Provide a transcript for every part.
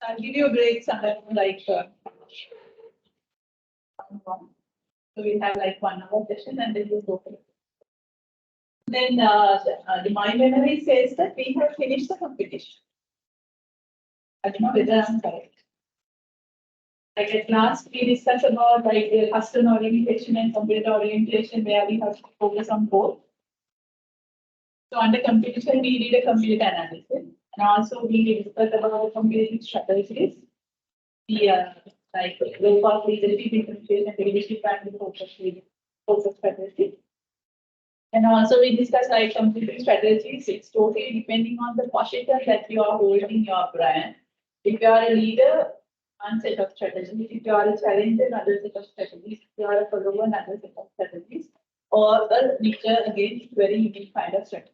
I'll give you a break sometime like so we'll have like 1 hour session and then we'll go for it. Then my memory says that we have finished the competition. I don't know whether I'm correct. Like at last we discussed about like the customer orientation and competitor orientation where we have to focus on both. So under competition we did a competitor analysis and also we discussed about competitive strategies. The like low cost leadership, differentiation, leadership and the focus strategy. And also we discussed like competitive strategies. It's totally depending on the position that you are holding your brand. If you are a leader, one set of strategies. If you are a challenger, another set of strategies. If you are a follower, another set of strategies. Or a leader, again, it's very unique kind of strategy.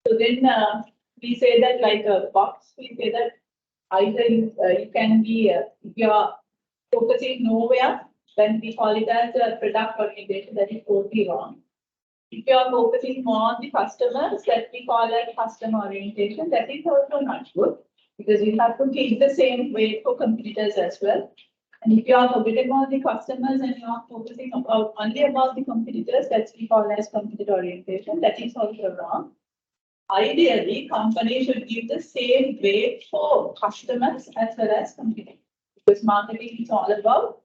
So then we say that like a box, we say that either you can be, if you are focusing nowhere, then we call it as a product orientation. That is totally wrong. If you are focusing more on the customers, that we call as customer orientation, that is also not good. Because you have to keep the same way for competitors as well. And if you are forgetting about the customers and you are focusing only about the competitors, that's we call as competitor orientation. That is also wrong. Ideally, companies should give the same weight for customers as well as competitors. Because marketing is all about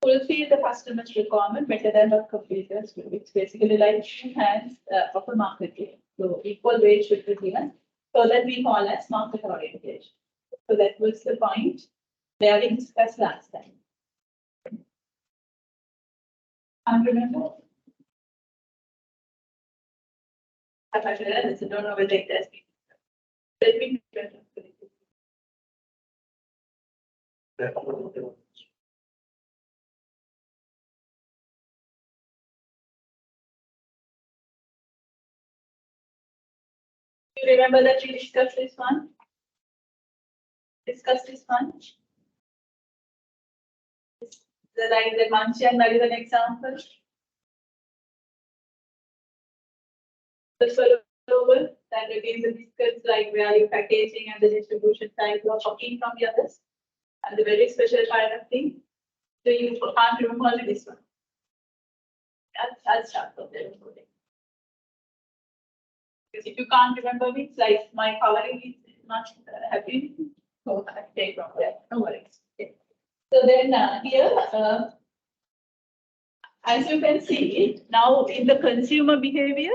fulfill the customer's requirement better than what competitors do. It's basically like 2 hands of a marketing. So equal weight should be given. So that we call as market orientation. So that was the point where we discussed last time. And remember? I don't know whether it has been. Let me you remember that we discussed this one? Discuss this one. Like the Manchian, that is an example. The follower, that again the biscuits like value packaging and the distribution side are talking from the others. And the very special kind of thing. So you can't remember only this one. I'll start from there. Because if you can't remember me, it's like my coloring is not happy. So I take from there. No worries. Okay. So then here, as you can see, now in the consumer behavior,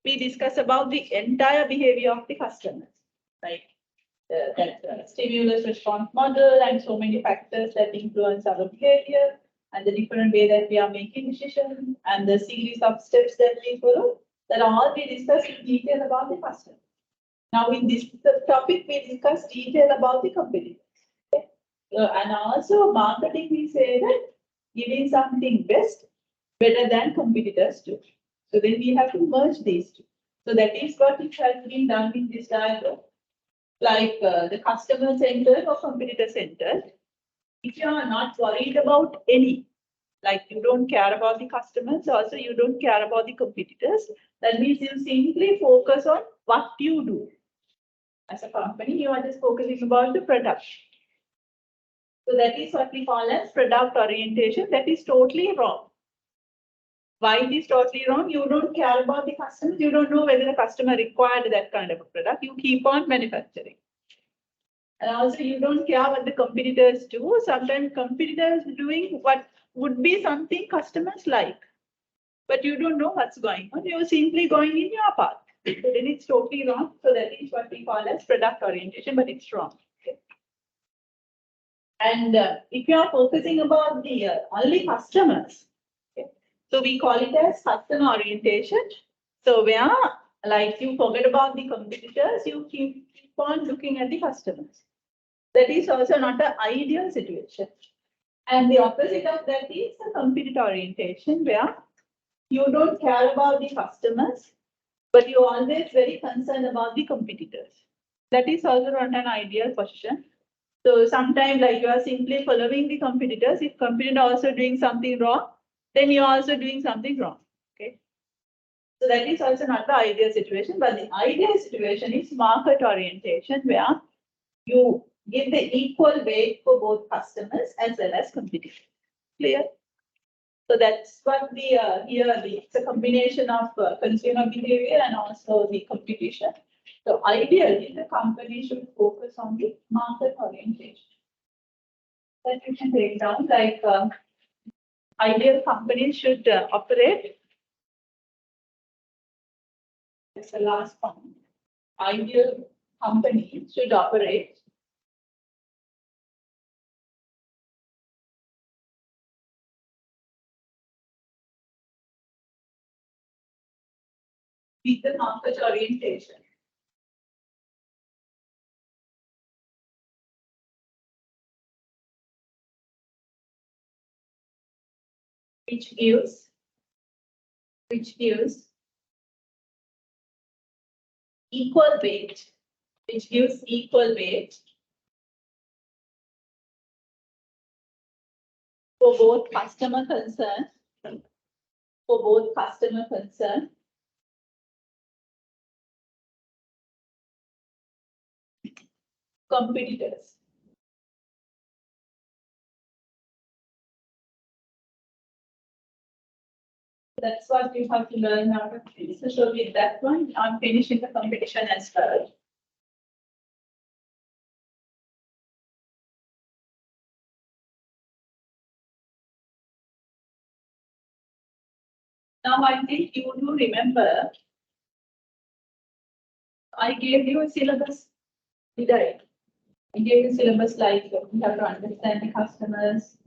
we discuss about the entire behavior of the customers, like that stimulus response model and so many factors that influence our behavior and the different way that we are making decisions and the series of steps that we follow. That all we discuss in detail about the customer. Now in this topic, we discuss detail about the competitors. Okay? And also marketing, we say that giving something best, better than competitors do. So then we have to merge these two. So that is what it has been done in this diagram. Like the customer centered or competitor centered. If you are not worried about any, like you don't care about the customers, also you don't care about the competitors, that means you simply focus on what you do. As a company, you are just focusing about the product. So that is what we call as product orientation. That is totally wrong. Why it is totally wrong? You don't care about the customers. You don't know whether the customer required that kind of a product. You keep on manufacturing. And also you don't care what the competitors do. Sometimes competitors doing what would be something customers like. But you don't know what's going on. You're simply going in your path. So then it's totally wrong. So that is what we call as product orientation, but it's wrong. Okay. And if you are focusing about the only customers, okay, so we call it as customer orientation. So where like you forget about the competitors, you keep on looking at the customers. That is also not an ideal situation. And the opposite of that is a competitor orientation where you don't care about the customers, but you're always very concerned about the competitors. That is also not an ideal position. So sometimes like you are simply following the competitors. If competitor also doing something wrong, then you're also doing something wrong. Okay. So that is also not the ideal situation, but the ideal situation is market orientation where you give the equal weight for both customers as well as competition. Clear? So that's what we here, it's a combination of consumer behavior and also the competition. So ideally, the company should focus on the market orientation. That you can break down like ideal companies should operate. That's the last point. Ideal companies should operate with the market orientation. Which gives equal weight, for both customer concern, competitors. That's what you have to learn out of this. So with that one, I'm finishing the competition as well. Now I think you do remember I gave you a syllabus, did I? I gave you syllabus like you have to understand the customers.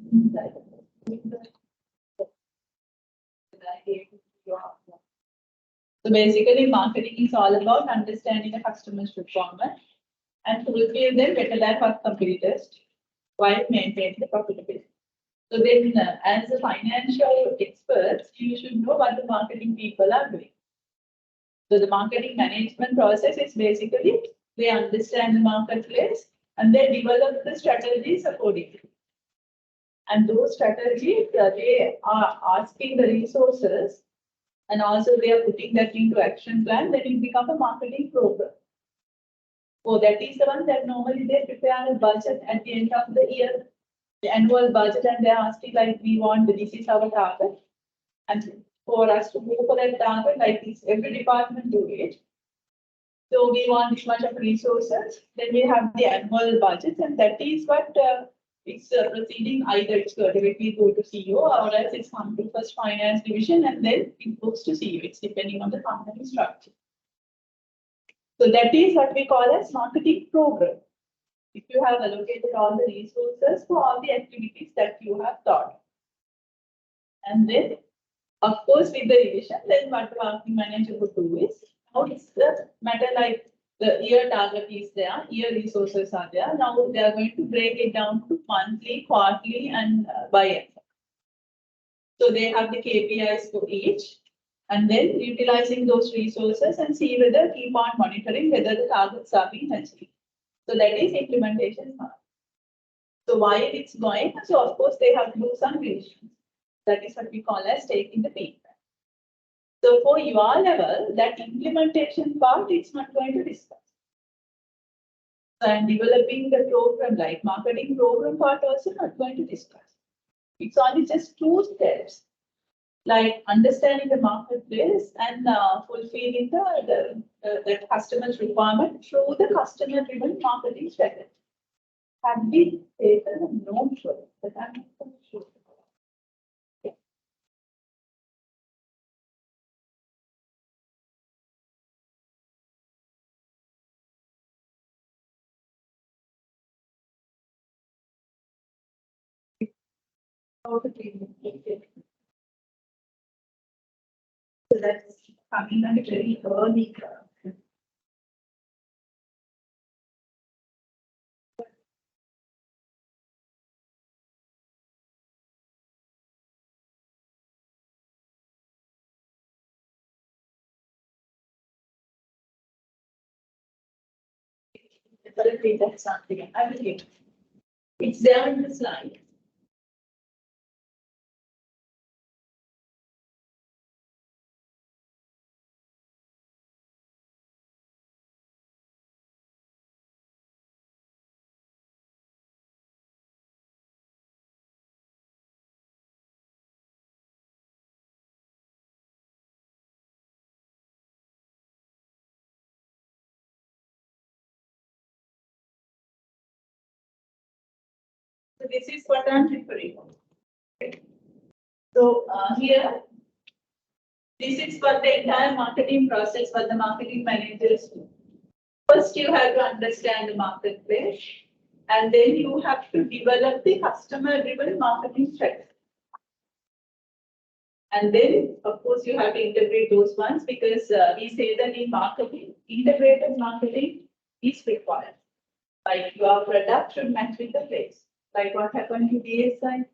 So basically, marketing is all about understanding the customer's requirement and fulfill them better than our competitors while maintaining the profitability. So then, as a financial experts, you should know what the marketing people are doing. So the marketing management process is basically they understand the marketplace and they develop the strategies accordingly. And those strategies, they are asking the resources and also they are putting that into action plan, that will become a marketing program. So that is the one that normally they prepare a budget at the end of the year, the annual budget, and they're asking like, we want, this is our target. And for us to go for that target, like this, every department do it. So we want this much of resources, then we have the annual budget, and that is what it's proceeding. Either it's directly go to CEO or else it's come to first finance division and then it goes to CEO. It's depending on the company structure. So that is what we call as marketing program. If you have allocated all the resources for all the activities that you have thought. And then, of course, with the revision, then what the marketing manager would do is, now it's the matter like the year target is there, year resources are there. Now they are going to break it down to monthly, quarterly, and biannual. So they have the KPIs for each, and then utilizing those resources and see whether keep on monitoring whether the targets are being achieved. So that is implementation part. So while it's going, so of course they have to do some revisions. That is what we call as taking the feedback. So for your level, that implementation part, it's not going to discuss. And developing the program, like marketing program part, also not going to discuss. It's only just 2 steps, like understanding the marketplace and fulfilling the customer's requirement through the customer-driven marketing strategy. Have we taken a note for it? But I'm not so sure. So that's coming on a very early curve. That's something I will give. It's there in the slide. this is what I'm referring to. Okay. So here, this is for the entire marketing process, what the marketing managers do. First, you have to understand the marketplace, and then you have to develop the customer-driven marketing strategy. And then, of course, you have to integrate those ones because we say that in marketing, integrated marketing is required. Like your product should match with the place. Like what happened to BSI.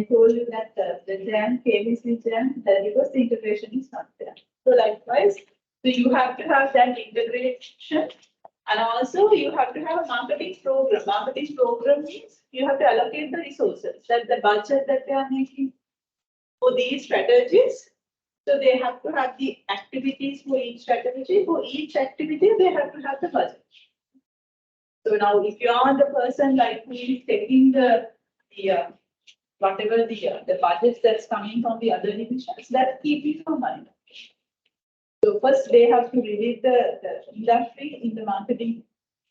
I told you that the jam, KBC jam, the reverse integration is not there. So likewise, so you have to have that integration, and also you have to have a marketing program. Marketing program means you have to allocate the resources, that the budget that they are making for these strategies. So they have to have the activities for each strategy. For each activity, they have to have the budget. So now, if you are the person like who is taking the whatever the budgets that's coming from the other divisions, that keep it in mind. So first they have to relate the industry in the marketing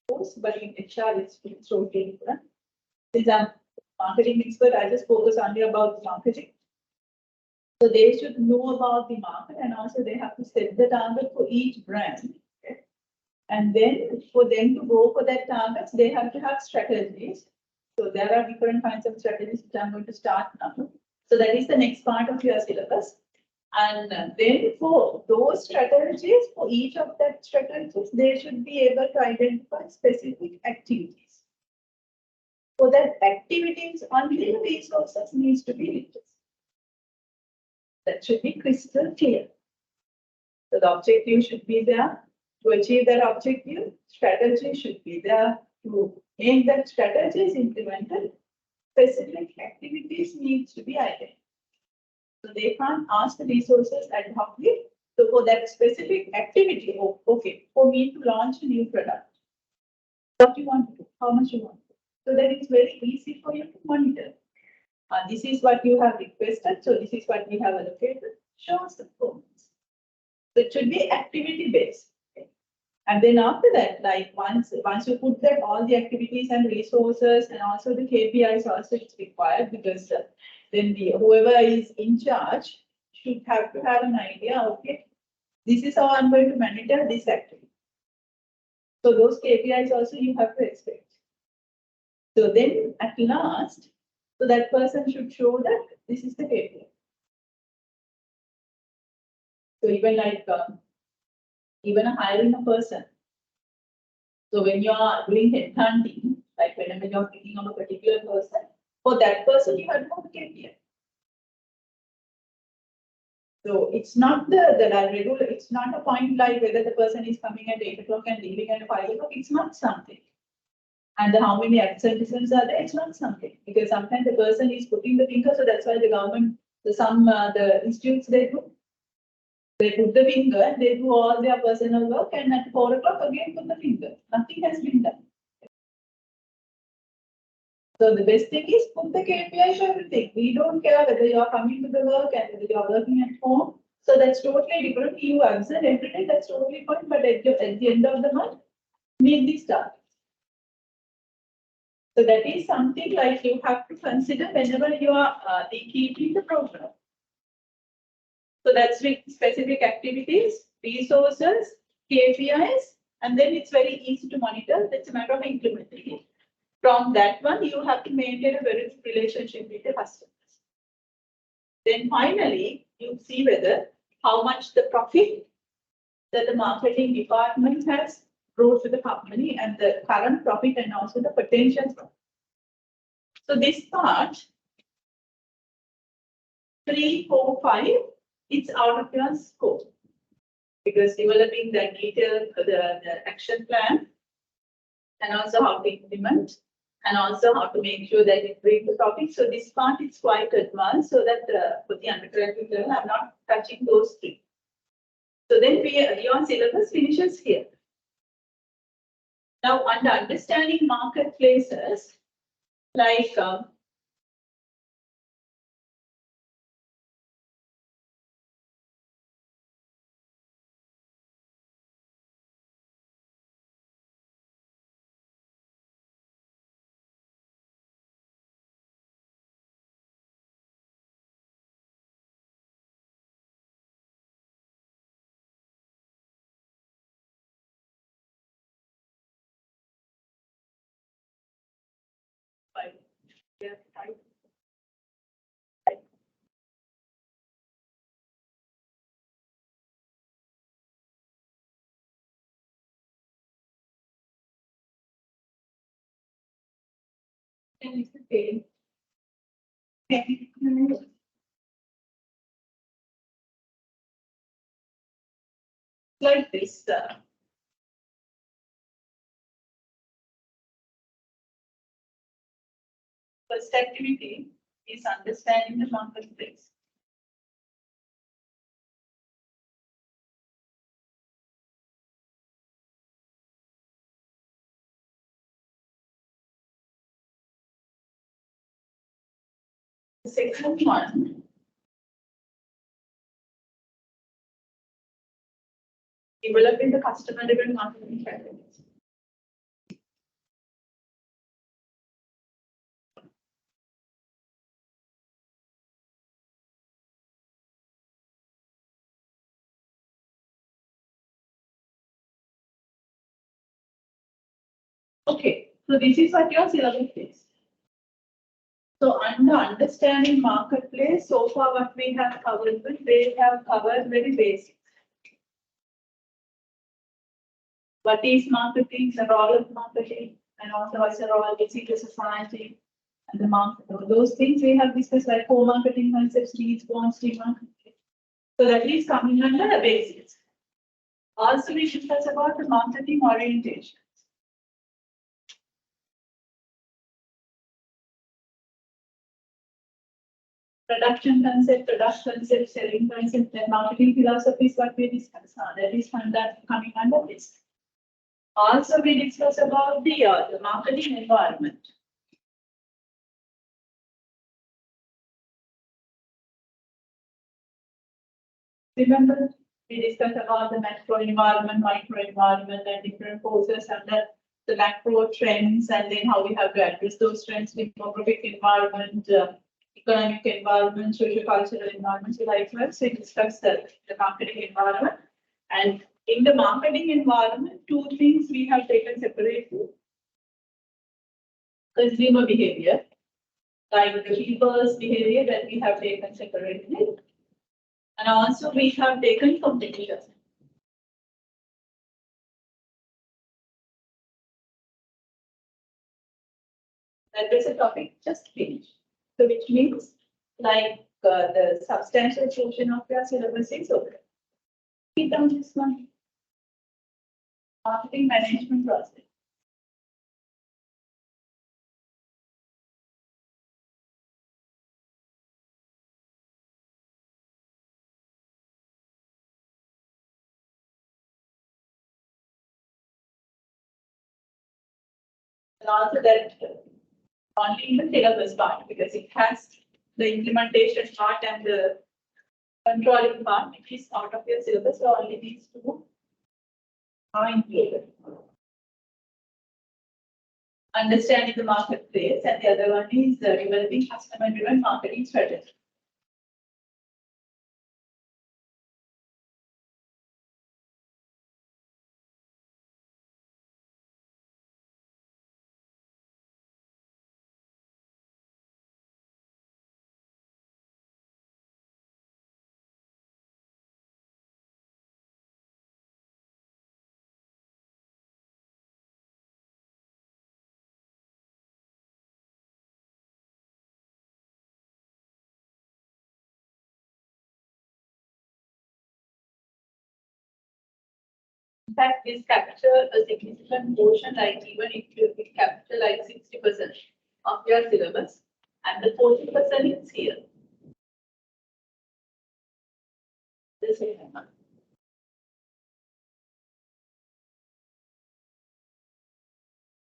course, but in HR it's totally different. Since I'm marketing expert, I just focus only about marketing. So they should know about the market, and also they have to set the target for each brand. Okay? And then for them to go for that targets, they have to have strategies. So there are different kinds of strategies which I'm going to start now. So that is the next part of your syllabus. And then for those strategies, for each of that strategies, they should be able to identify specific activities. For that activities, only resources needs to be limited. That should be crystal clear. So the objective should be there. To achieve that objective, strategy should be there. To make that strategies implemented, specific activities needs to be identified. So they can't ask the resources ad hocly. So for that specific activity, okay, for me to launch a new product, what you want to do, how much you want to do. So that it's very easy for you to monitor. This is what you have requested, so this is what we have allocated. Show us the performance. So it should be activity based. And then after that, like once you put that all the activities and resources and also the KPIs also it's required, because then whoever is in charge should have to have an idea, okay, this is how I'm going to monitor this activity. So those KPIs also you have to expect. So then at last, so that person should show that this is the KPI. So even like even hiring a person. So when you are doing headhunting, like whenever you are picking up a particular person, for that person you have to have a KPI. So it's not the regular, it's not a point like whether the person is coming at 8 o'clock and leaving at 5 o'clock. It's not something. And how many absenteeisms are there? It's not something. Because sometimes the person is putting the finger, so that's why the government, the institutes they do. They put the finger and they do all their personal work, and at 4 o'clock again put the finger. Nothing has been done. So the best thing is put the KPI for everything. We don't care whether you are coming to the work and whether you are working at home. So that's totally different. You absent every day, that's totally fine. But at the end of the month, meet these targets. So that is something like you have to consider whenever you are keeping the program. So that's with specific activities, resources, KPIs, and then it's very easy to monitor. It's a matter of implementing it. From that one, you have to maintain a very good relationship with the customers. Then finally, you see whether how much the profit that the marketing department has brought to the company and the current profit and also the potential profit. So this part, 3, 4, 5, it's out of your scope. Because developing the detailed the action plan, and also how to implement, and also how to make sure that it brings the topic. So this part is quite advanced, so that for the undergraduate level, I'm not touching those 3. So then your syllabus finishes here. Now, under understanding marketplaces, like Like this. First activity is understanding the marketplace. The second one, developing the customer-driven marketing strategies. Okay, so this is what your syllabus is. So under understanding marketplace, so far what we have covered, they have covered very basic. What is marketing, the role of marketing, and also what's the role of the society and the market. Those things we have discussed, like co-marketing concepts, leads, bonds, marketing. So that is coming under the basics. Also, we discuss about the marketing orientation. Production concept, selling concept, and marketing philosophy is what we discuss. That is coming under this. Also, we discuss about the marketing environment. Remember, we discussed about the macro environment, micro environment, and different forces under the macro trends, and then how we have to address those trends, demographic environment, economic environment, socio-cultural environment. So likewise, we discussed the marketing environment. And in the marketing environment, two things we have taken separately. Consumer behavior, like the people's behavior that we have taken separately. And also we have taken competition. That is a topic just finished. So which means like the substantial portion of your syllabus is over. Keep down this one. Marketing management process. And also that only in the syllabus part, because it has the implementation part and the controlling part, which is out of your syllabus, so only these two are included. Understanding the marketplace, and the other one is developing customer-driven marketing strategy. In fact, this capture a significant portion, like even if you capture like 60% of your syllabus, and the 40% is here. This is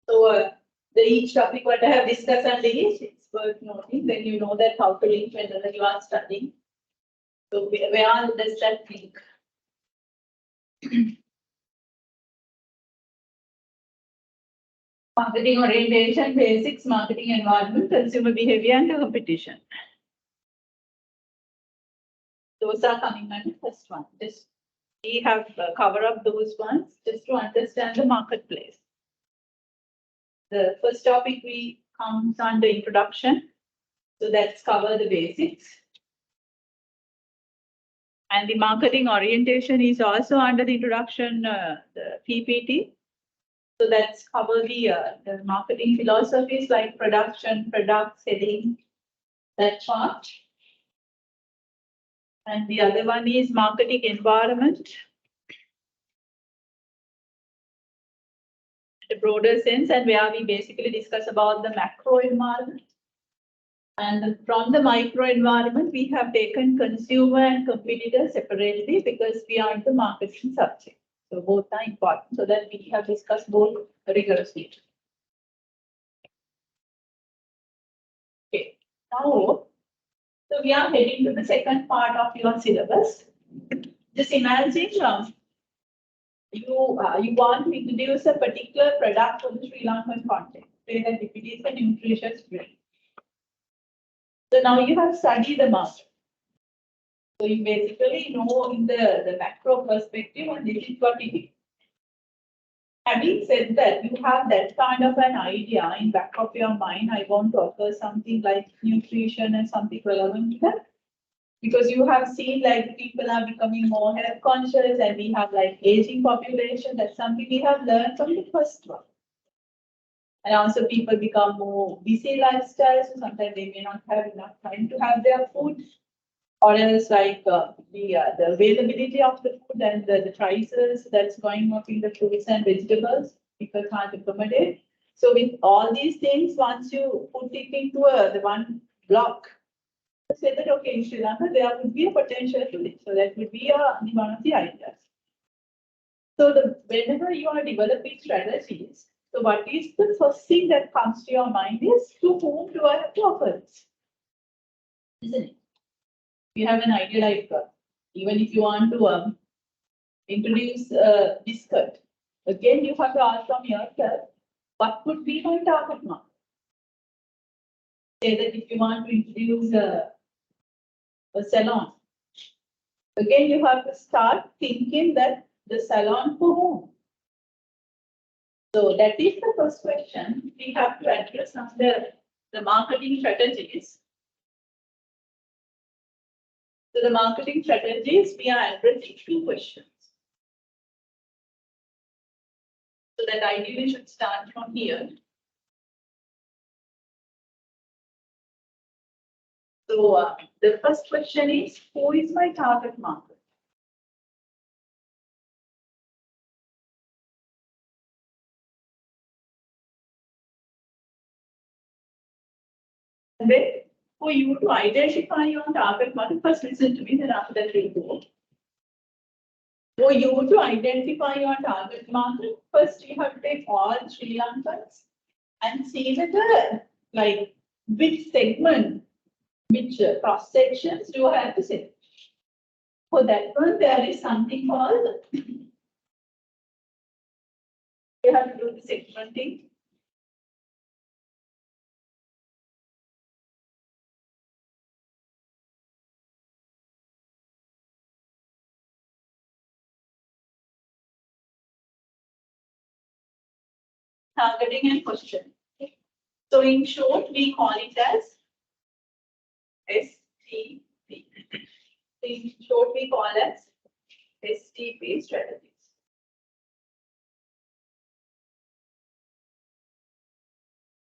so the each topic what I have discussed under each, it's worth noting. Then you know that how to link whenever you are studying. So where does that link? Marketing orientation, basics, marketing environment, consumer behavior, and competition. Those are coming under first one. Just we have cover up those ones just to understand the marketplace. The first topic we comes under introduction. So that's cover the basics. And the marketing orientation is also under the introduction, the PPT. So that's cover the marketing philosophies like production, product, selling, that part. And the other one is marketing environment. The broader sense, and where we basically discuss about the macro environment. And from the micro environment, we have taken consumer and competitor separately because we are in the marketing subject. So both are important, so that we have discussed both rigorously. Okay, now, so we are heading to the second part of your syllabus. Just imagine you want to introduce a particular product for the Sri Lankan context. Say that if it is a nutritious drink. So now you have studied the market. So you basically know in the macro perspective, and this is what it is. Having said that, you have that kind of an idea in back of your mind. I want to offer something like nutrition and something relevant to that. Because you have seen like people are becoming more health conscious and we have like aging population. That's something we have learned from the first one. And also people become more busy lifestyles. So sometimes they may not have enough time to have their food. Or else like the availability of the food and the prices that's going up in the fruits and vegetables, people can't accommodate. So with all these things, once you put it into the one block, say that, okay, in Sri Lanka, there would be a potential to it. So that would be one of the ideas. So whenever you are developing strategies, so what is the first thing that comes to your mind is to whom do I have to offer this? Isn't it? You have an idea like, even if you want to introduce a biscuit, again, you have to ask from yourself, what could be my target market? Say that if you want to introduce a salon, again, you have to start thinking that the salon for whom? So that is the first question we have to address under the marketing strategies. So the marketing strategies, we are addressing two questions. So that ideally should start from here. So the first question is, who is my target market? And then for you to identify your target market, first listen to me, then after that we'll go. For you to identify your target market, first you have to take all Sri Lankans and see whether, like, which segment, which cross sections do I have to say. For that one, there is something called, you have to do the segmenting. Targeting and questioning. So in short, we call it as STP. In short, we call as STP strategies.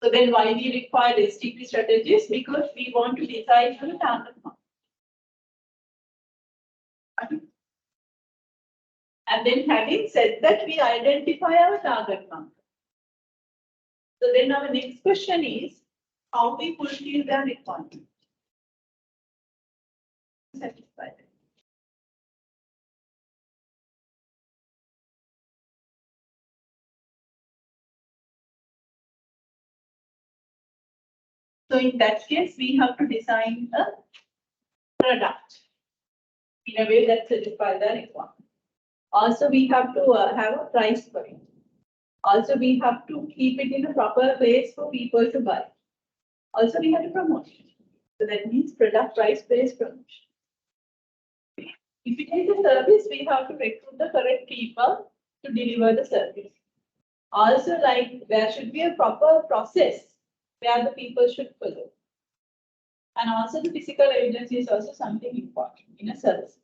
So then why we require STP strategies? Because we want to decide on the target market. And then having said that, we identify our target market. So then our next question is, how we fulfill their requirement? Satisfy them. So in that case, we have to design a product in a way that satisfies the requirement. Also, we have to have a price for it. Also, we have to keep it in a proper place for people to buy. Also, we have to promote it. So that means product price-based promotion. If it is a service, we have to recruit the correct people to deliver the service. Also, like there should be a proper process where the people should follow. And also the physical evidence is also something important in a service.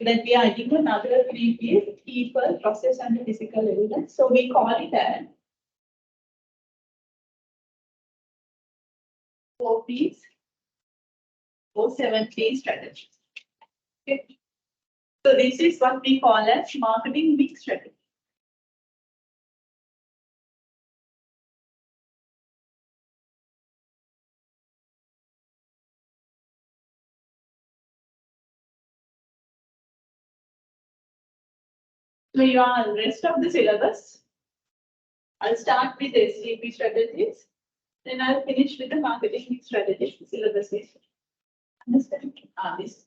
That we are adding another three is people, process, and the physical evidence. So we call it as 4Ps or 7P strategy. Okay. So this is what we call as marketing mix strategy. So you are rest of the syllabus. I'll start with STP strategies. Then I'll finish with the marketing mix strategy syllabus. Understand? This.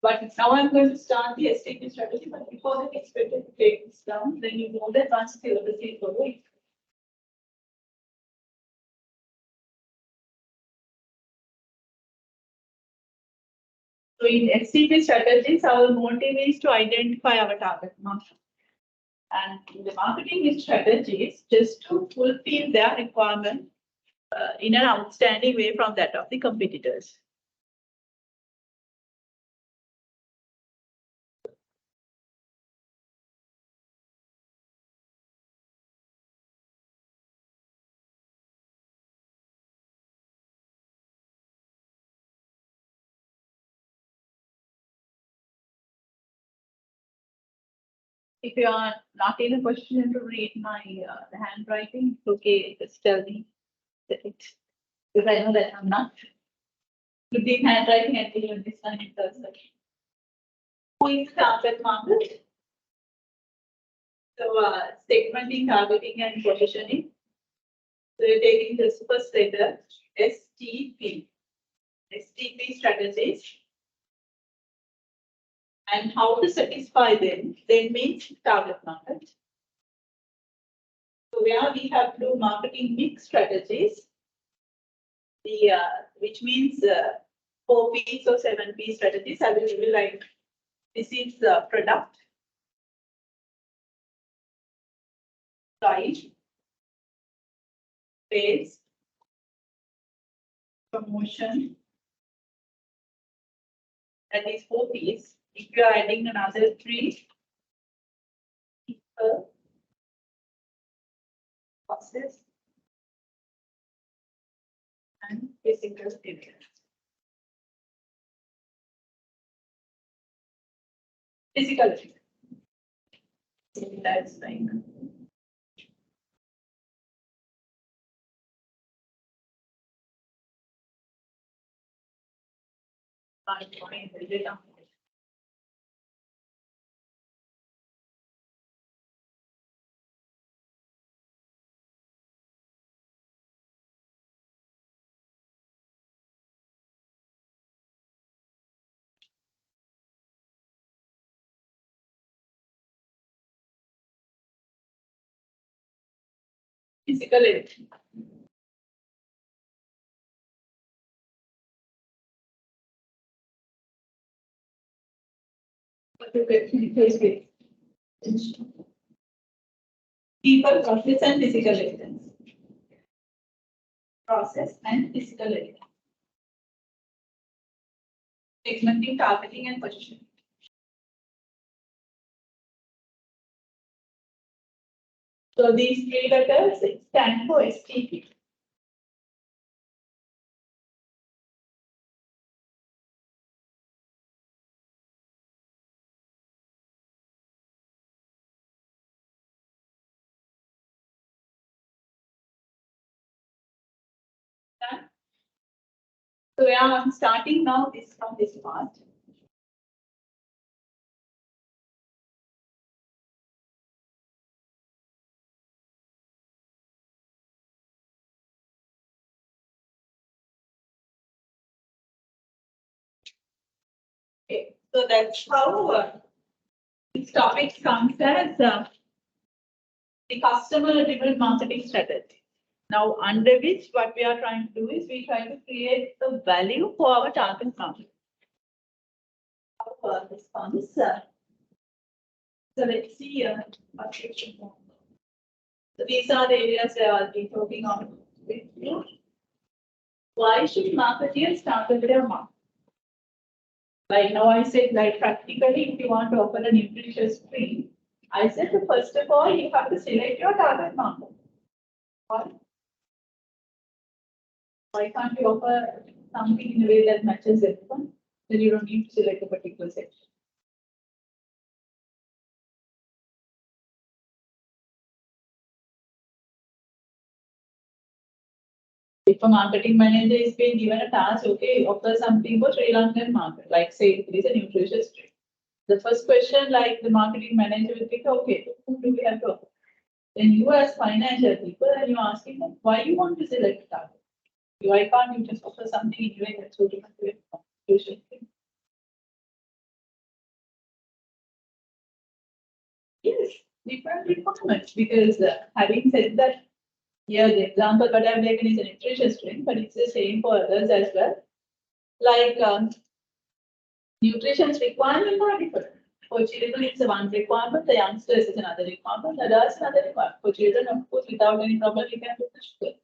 But now I'm going to start the STP strategy. But before that, it's better to take this down. Then you know the advanced syllabus is following. So in STP strategies, our motive is to identify our target market. And in the marketing strategies, just to fulfill their requirement in an outstanding way from that of the competitors. If you are not in a position to read my handwriting, it's okay, just tell me. Because I know that I'm not good in handwriting until you understand it person. Who is the target market? So segmenting, targeting, and positioning. So you're taking this first letter, STP. STP strategies. And how to satisfy them, then means target market. So where we have to do marketing mix strategies, which means 4Ps or 7P strategies. I will be like, this is product, price, base, promotion. That is 4Ps. If you are adding another 3, people, process, and physical evidence. Physical evidence. That's like. Physical evidence. People, process, and physical evidence. Process and physical evidence. Segmenting, targeting, and positioning. So these 3 letters stand for STP. So we are starting now this from this part. Okay, so that's how this topic comes as the customer-driven marketing strategy. Now, under which what we are trying to do is we try to create the value for our target market. Our response. So let's see what we should do. So these are the areas where I'll be talking on with you. Why should marketeers target their market? Like now I said, like practically, if you want to offer a nutritious drink, I said, so first of all, you have to select your target market. Why can't you offer something in a way that matches everyone? Then you don't need to select a particular section. If a marketing manager is being given a task, okay, offer something for Sri Lankan market, like say it is a nutritious drink. The first question, like the marketing manager will think, okay, who do we have to offer? Then you as financial people, and you're asking them why you want to select a target. Why can't you just offer something in a way that's suitable to your nutrition? Yes, different requirements. Because having said that, here the example that I've taken is a nutritious drink, but it's the same for others as well. Like nutrition's requirements are different. For children, it's one requirement. The youngsters is another requirement. Adults, another requirement. For children, of course, without any problem, you can do the sugar.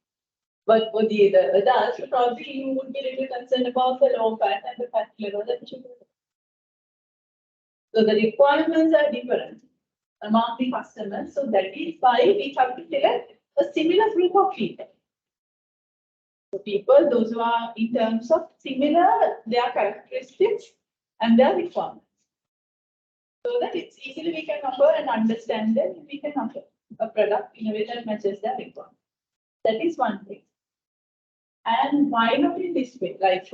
But for the adults, probably you would be a little concerned about the low fat and the fat level that sugar. So the requirements are different among the customers. So that is why we have to select a similar group of people. So people, those who are in terms of similar, their characteristics and their requirements. So that it's easily we can offer and understand them, we can offer a product in a way that matches their requirements. That is one thing. And why not in this way? Like,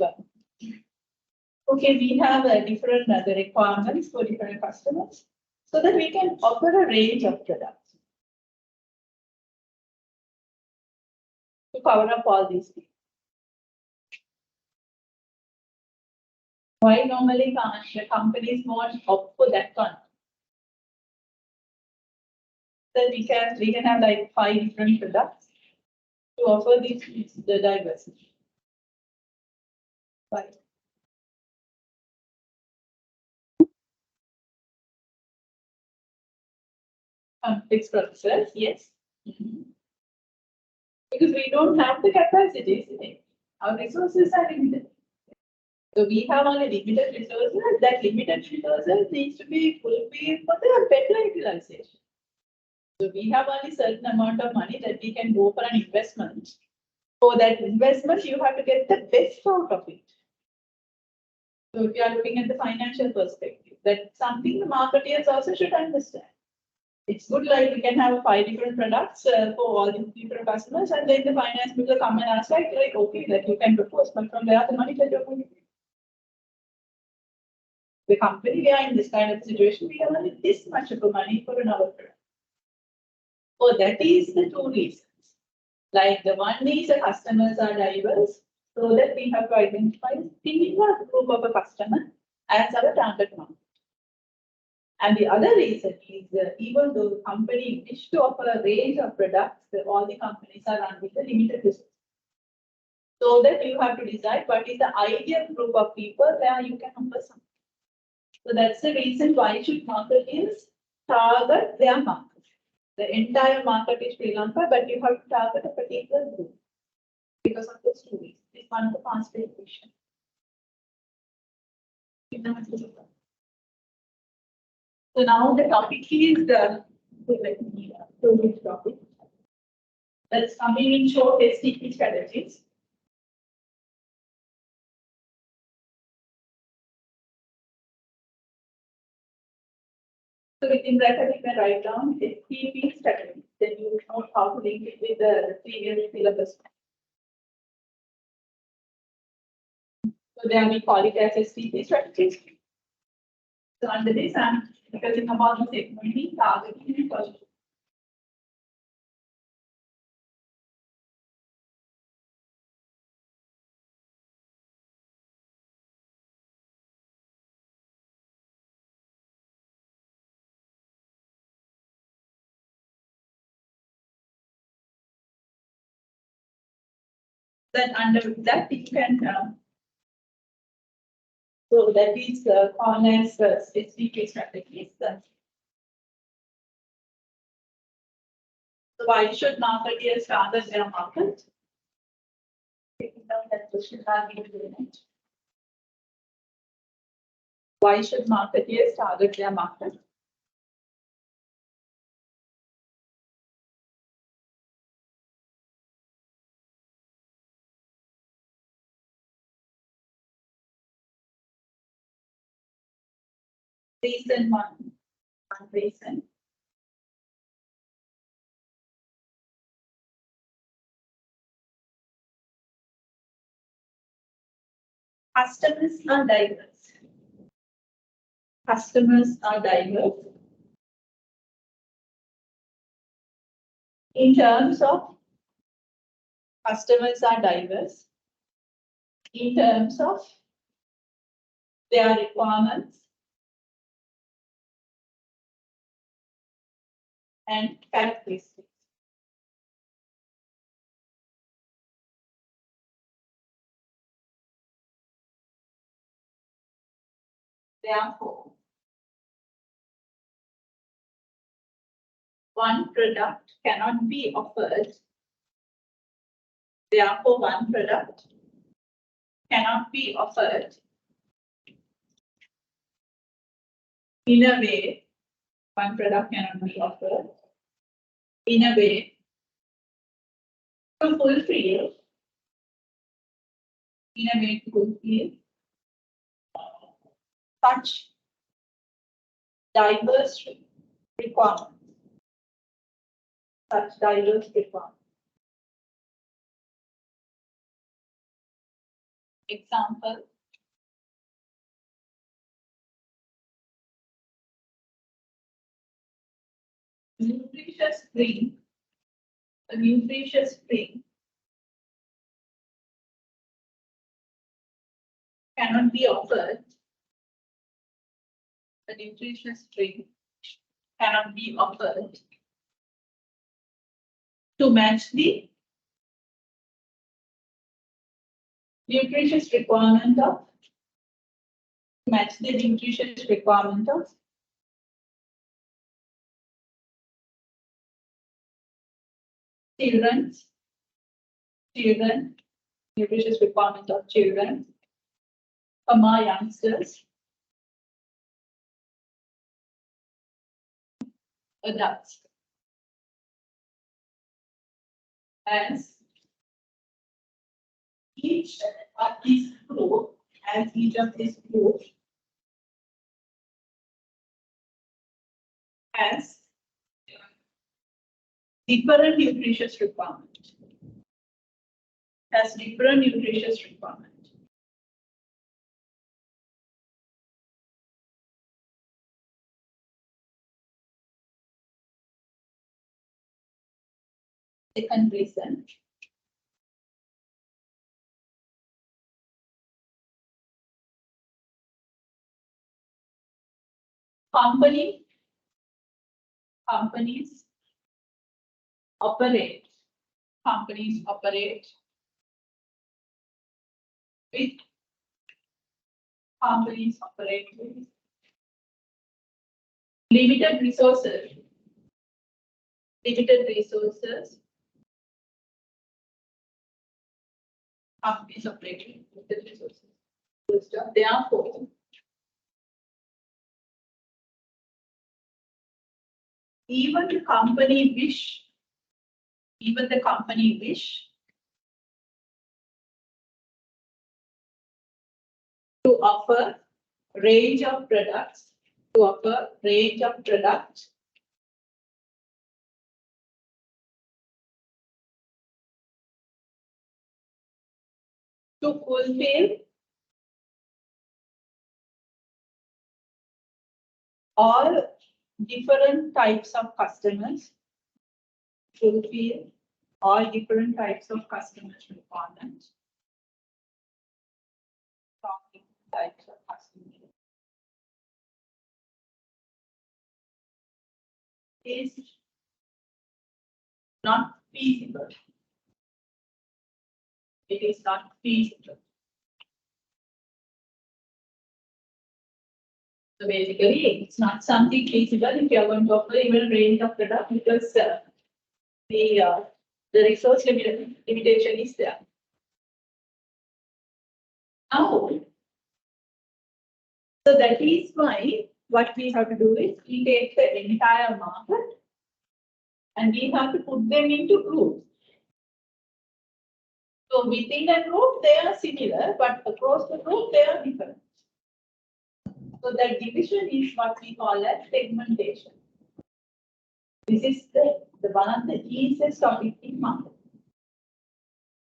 okay, we have different the requirements for different customers so that we can offer a range of products to cover up all these things. Why normally the companies won't opt for that one? Then we can have like 5 different products to offer the diversity. Right. Complex process, yes. Because we don't have the capacities, our resources are limited. So we have only limited resources. That limited resources needs to be fulfilled for the better utilization. So we have only certain amount of money that we can go for an investment. For that investment, you have to get the best out of it. So if you are looking at the financial perspective, that's something the marketeers also should understand. It's good, like we can have 5 different products for all the different customers, and then the finance people come and ask, like okay, that you can propose, but from where the money that you're going to get? The company, we are in this kind of situation, we have only this much of money for another product. So that is the 2 reasons. Like the one is the customers are diverse, so that we have to identify a similar group of a customer as our target market. And the other reason is even though the company wish to offer a range of products, all the companies are run with a limited resources. So that you have to decide what is the ideal group of people where you can offer something. So that's the reason why should marketeers target their market. The entire market is Sri Lanka, but you have to target a particular group because of those 2 reasons. This one to answer the question. So now the topic is the topic. That's coming in short STP strategies. So within bracket you can write down STP strategy. Then you know how to link it with the previous syllabus. So then we call it as STP strategies. So under this, I'm discussing about the segmenting, targeting, and purchasing. Then under that you can so that is called as STP strategies. So why should marketeers target their market? Taking down that question, I'll give you a minute. Why should marketeers target their market? Reason one reason. Customers are diverse. Customers are diverse. In terms of customers are diverse in terms of their requirements and characteristics. Therefore, one product cannot be offered. Therefore, one product cannot be offered in a way, one product cannot be offered in a way to fulfill, such diverse requirements. Example, nutritious drink, a nutritious drink cannot be offered. A nutritious drink cannot be offered to match the nutritious requirement of children, nutritious requirement of children, youngsters, adults. As each of these groups has different nutritious requirement. Second reason. Companies operate with limited resources. Companies operate with limited resources. Therefore, even the company wish to offer range of products to fulfill all different types of customers, requirements. Is not feasible. It is not feasible. So basically, it's not something feasible if you are going to offer even a range of products because the resource limitation is there. Now, so that is why what we have to do is we take the entire market and we have to put them into groups. So within a group, they are similar, but across the group, they are different. So that division is what we call as segmentation. This is the one of the easiest topic in market.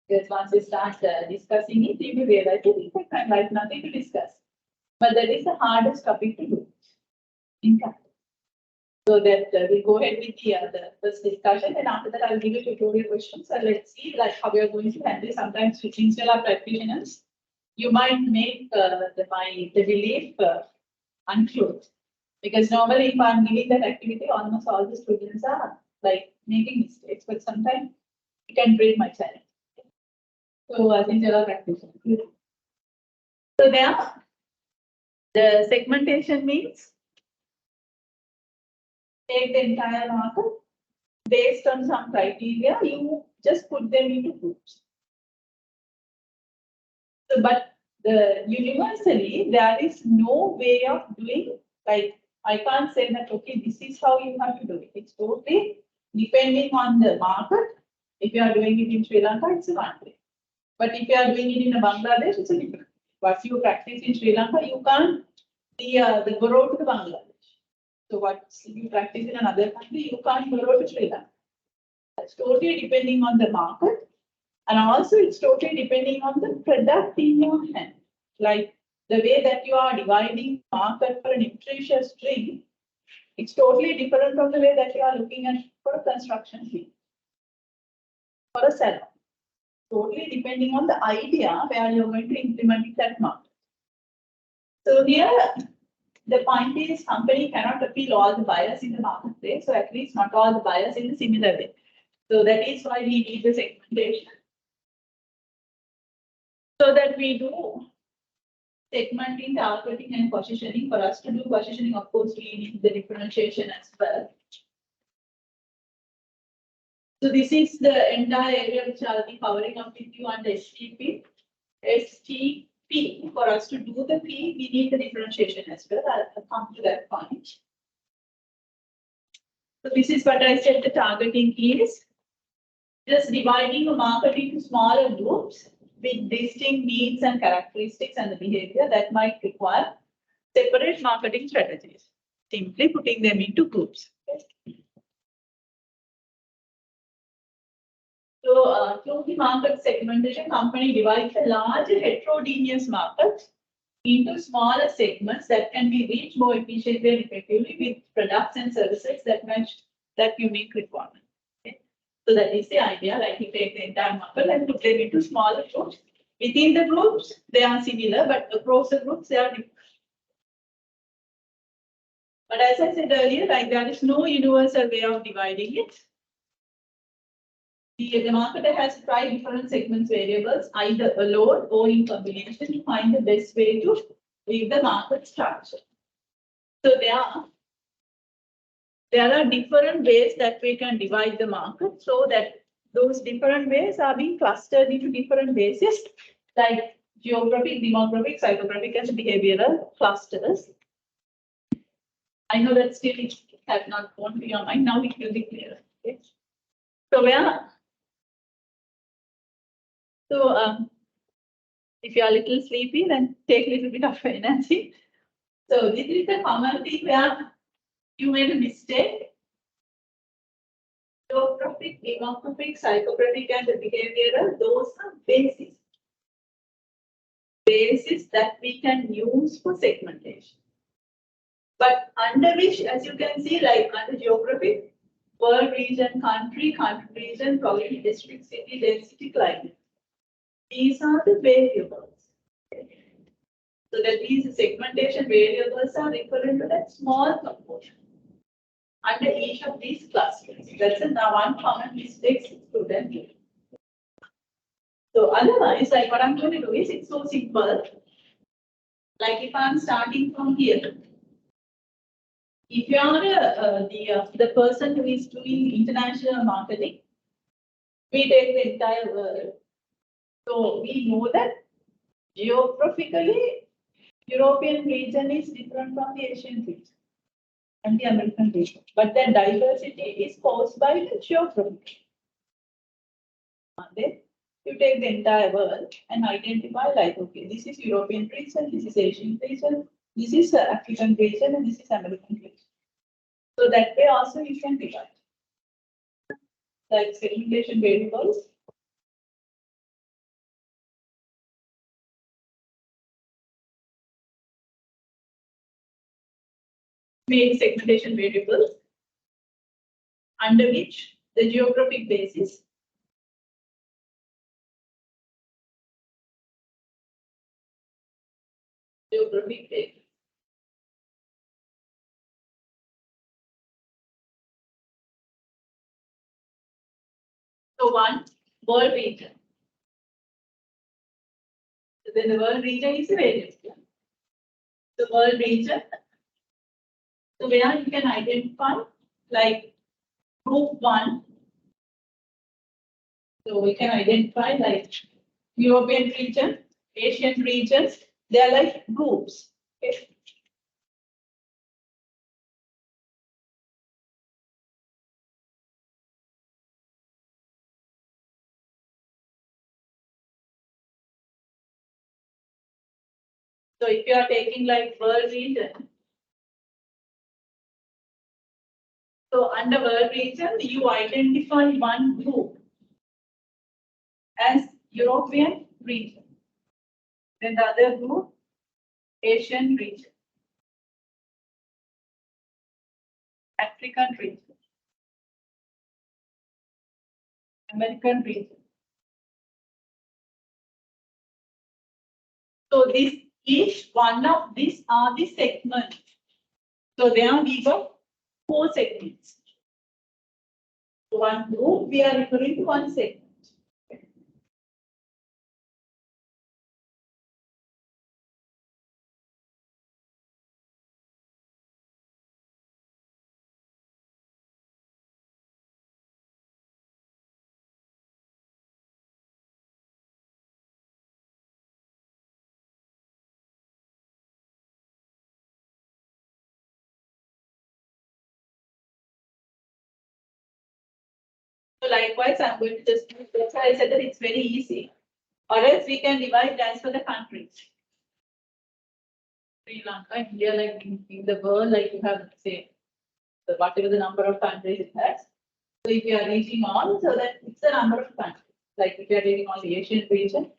Because once you start discussing it, you will realize that it's kind of like nothing to discuss. But that is the hardest topic to do in practice. So that we'll go ahead with the first discussion, and after that I'll give you tutorial questions. And let's see like how we are going to handle. Sometimes since you are practitioners, you might make the belief unclear. Because normally if I'm giving that activity, almost all the students are like making mistakes, but sometimes you can break my challenge. So since you are practitioners. So there, the segmentation means take the entire market based on some criteria, you just put them into groups. So, but universally, there is no way of doing, like, I can't say that, okay, this is how you have to do it. It's totally depending on the market. If you are doing it in Sri Lanka, it's a one way. But if you are doing it in Bangladesh, it's a different. What you practice in Sri Lanka, you can't borrow to the Bangladesh. So what you practice in another country, you can't borrow to Sri Lanka. It's totally depending on the market, and also it's totally depending on the product in your hand. Like the way that you are dividing market for a nutritious drink, it's totally different from the way that you are looking at for a construction field, for a salon. Totally depending on the idea where you're going to implement that market. So here, the point is company cannot appeal all the buyers in the marketplace, so at least not all the buyers in a similar way. So that is why we need the segmentation. So that we do segmenting, targeting, and positioning. For us to do positioning, of course, we need the differentiation as well. So this is the entire area which I'll be covering up with you under STP. STP, for us to do the P, we need the differentiation as well. I'll come to that point. So this is what I said the targeting is. Just dividing a market into smaller groups with distinct needs and characteristics and the behavior that might require separate marketing strategies. Simply putting them into groups. So, through the market segmentation, company divides a large heterogeneous market into smaller segments that can be reached more efficiently and effectively with products and services that match that unique requirement. Okay? So that is the idea, like you take the entire market and put them into smaller groups. Within the groups, they are similar, but across the groups, they are different. But as I said earlier, like there is no universal way of dividing it. The marketer has to try different segments variables, either alone or in combination, to find the best way to leave the market structure. So there are different ways that we can divide the market, so that those different ways are being clustered into different bases, like geographic, demographic, psychographic, and behavioral clusters. I know that still it has not gone to your mind. Now it will be clear. Okay? So if you are a little sleepy, then take a little bit of energy. So this is the common thing where you made a mistake. Geographic, demographic, psychographic, and behavioral, those are bases. Bases that we can use for segmentation. But under which, as you can see, like under geographic, world, region, country, country, region, probably district, city, density, climate. These are the variables. So that these segmentation variables are equivalent to that small component under each of these clusters. That's one common mistake student do. So otherwise, like what I'm going to do is, it's so simple. Like if I'm starting from here, if you are the person who is doing international marketing, we take the entire world. So we know that Geographically, European region is different from the Asian region and the American region, but the diversity is caused by the geography. Then you take the entire world and identify like, okay, this is European region, this is Asian region, this is African region, and this is American region. So that way also you can divide. Like segmentation variables. Make segmentation variables under which the geographic basis geographic basis. So one world region. So then the world region is a variable. The world region. So where you can identify like group one. So we can identify like European region, Asian regions. They are like groups. Okay. So if you are taking like world region, so under world region, you identify one group as European region. Then the other group, Asian region, African region, American region. So this each one of these are the segments. So there we got 4 segments. So one group, we are referring to one segment. So likewise, I'm going to just, that's why I said that it's very easy. Or else we can divide as per the countries. Sri Lanka, India, like in the world, like you have, say, whatever the number of countries it has. So if you are reaching on, so that it's the number of countries. Like if you are taking on the Asian region,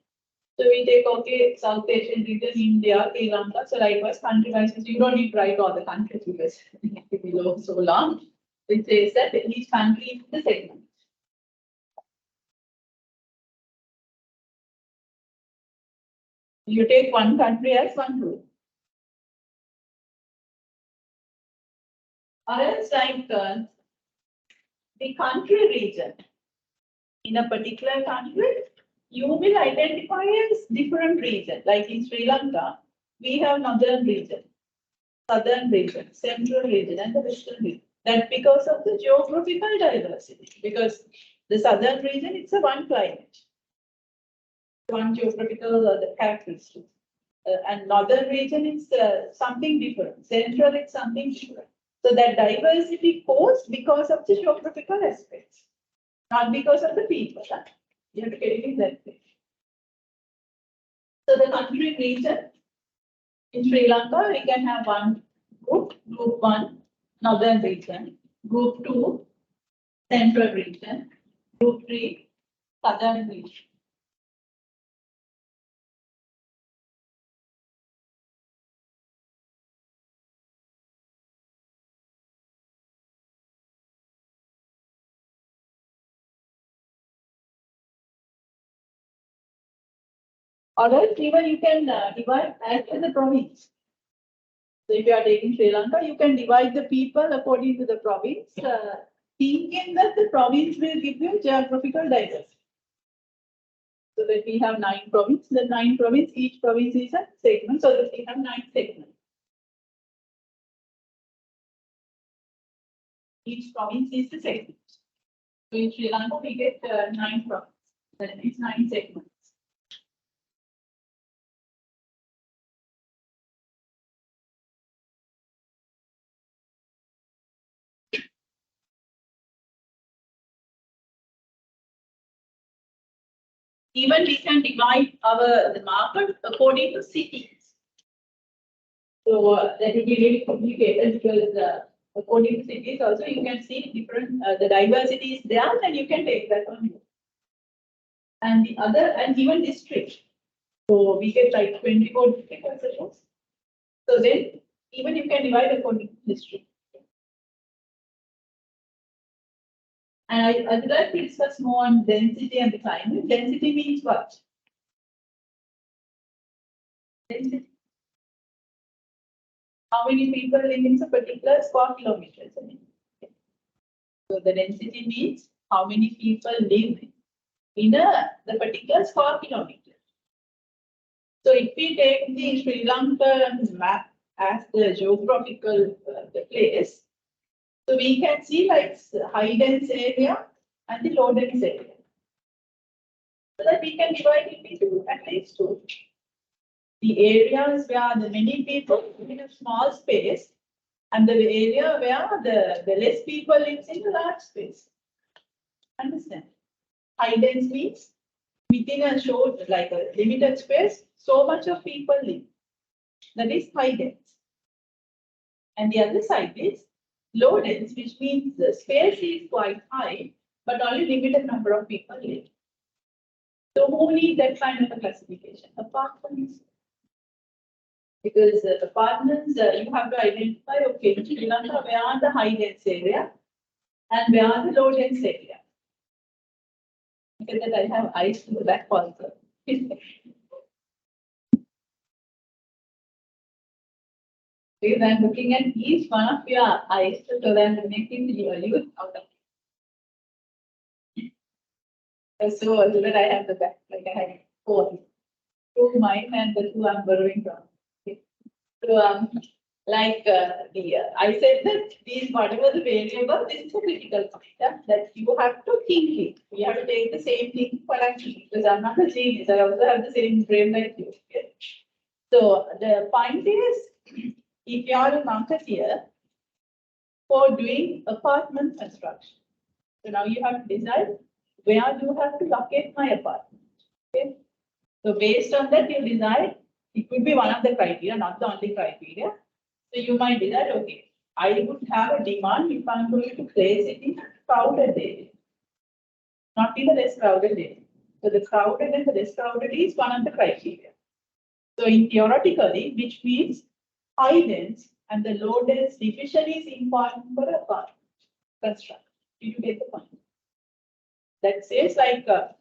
so we take, okay, South Asian region, India, Sri Lanka. So likewise, country wise, you don't need to write all the countries because it will be so long. It says that each country is the segment. You take one country as one group. Or else like the country region in a particular country, you will identify as different region. Like in Sri Lanka, we have northern region, southern region, central region, and the western region. That's because of the geographical diversity. Because the southern region, it's a one climate, one geographical characteristic. And northern region is something different. Central is something different. So that diversity caused because of the geographical aspects, not because of the people. You have to get it in that way. So the country region in Sri Lanka, we can have one group, group one, northern region, group two, central region, group three, southern region. Or else even you can divide as per the province. So if you are taking Sri Lanka, you can divide the people according to the province, thinking that the province will give you geographical diversity. So that we have 9 provinces, the 9 provinces, each province is a segment, so that we have 9 segments. Each province is a segment. So in Sri Lanka, we get 9 provinces, that is 9 segments. even we can divide the market according to cities. So that will be really complicated because according to cities also you can see different the diversity is there, and you can take that one. And the other, and even district. So we get like 24 district concessions. So then even you can divide according to district. And I would like to discuss more on density and the climate. Density means what? Density. How many people live in a particular square kilometers? So the density means how many people live in the particular square kilometer. So if we take the Sri Lanka map as the geographical place, so we can see like high dense area and the low dense area. So that we can divide it into at least two. The areas where the many people live in a small space, and the area where the less people live in a large space. Understand? High dense means within a short, like a limited space, so much of people live. That is high dense. And the other side is low dense, which means the space is quite high, but only limited number of people live. So who need that kind of a classification? Apartments. Because apartments, you have to identify, okay, in Sri Lanka, where are the high dense area and where are the low dense area. Because that I have eyes to the back also. Because I'm looking at each one of your eyes, so that I'm making your youth out of it. So that I have the back, like I have four. Two mine and the two I'm borrowing from. So I said that these whatever the variable, this is a critical point that you have to think it. You have to take the same thing for actually, because I'm not a genius. I also have the same brain like you. Okay? So the point is, if you are a marketeer for doing apartment construction, so now you have to decide where you have to locate my apartment. Okay? So based on that, you decide. It could be one of the criteria, not the only criteria. So you might decide, okay, I would have a demand if I'm going to place it in a crowded area, not in the less crowded area. So the crowded and the less crowded is one of the criteria. So in theoretically, which means high dense and the low dense division is important for apartment construction. Did you get the point? That says like the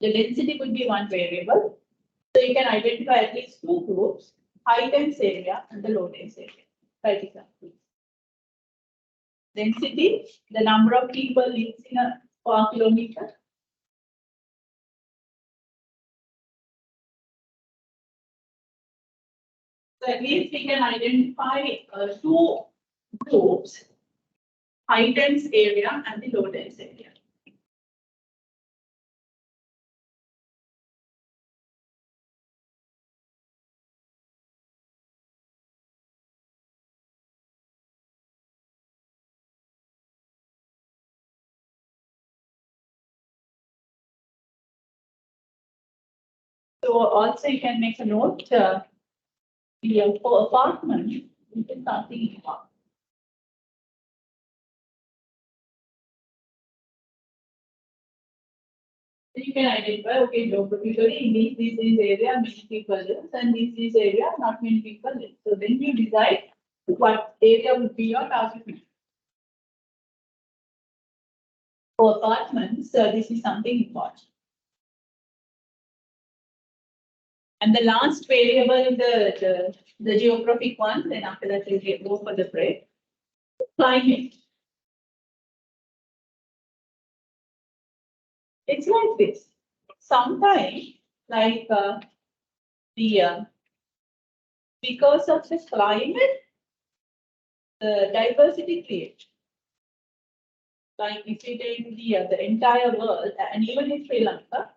density could be one variable. So you can identify at least two groups, high dense area and the low dense area. Right example. Density, the number of people lives in a square kilometer. So at least we can identify two groups, high dense area and the low dense area. So also you can make a note, for apartment, you can something important. So you can identify, okay, geographically in this area many people live, and this area not many people live. So then you decide what area would be your target. For apartments, this is something important. And the last variable, the geographic one, then after that we'll go for the break. Climate. It's like this. Sometimes, like because of the climate, the diversity creates. Like if we take the entire world, and even in Sri Lanka,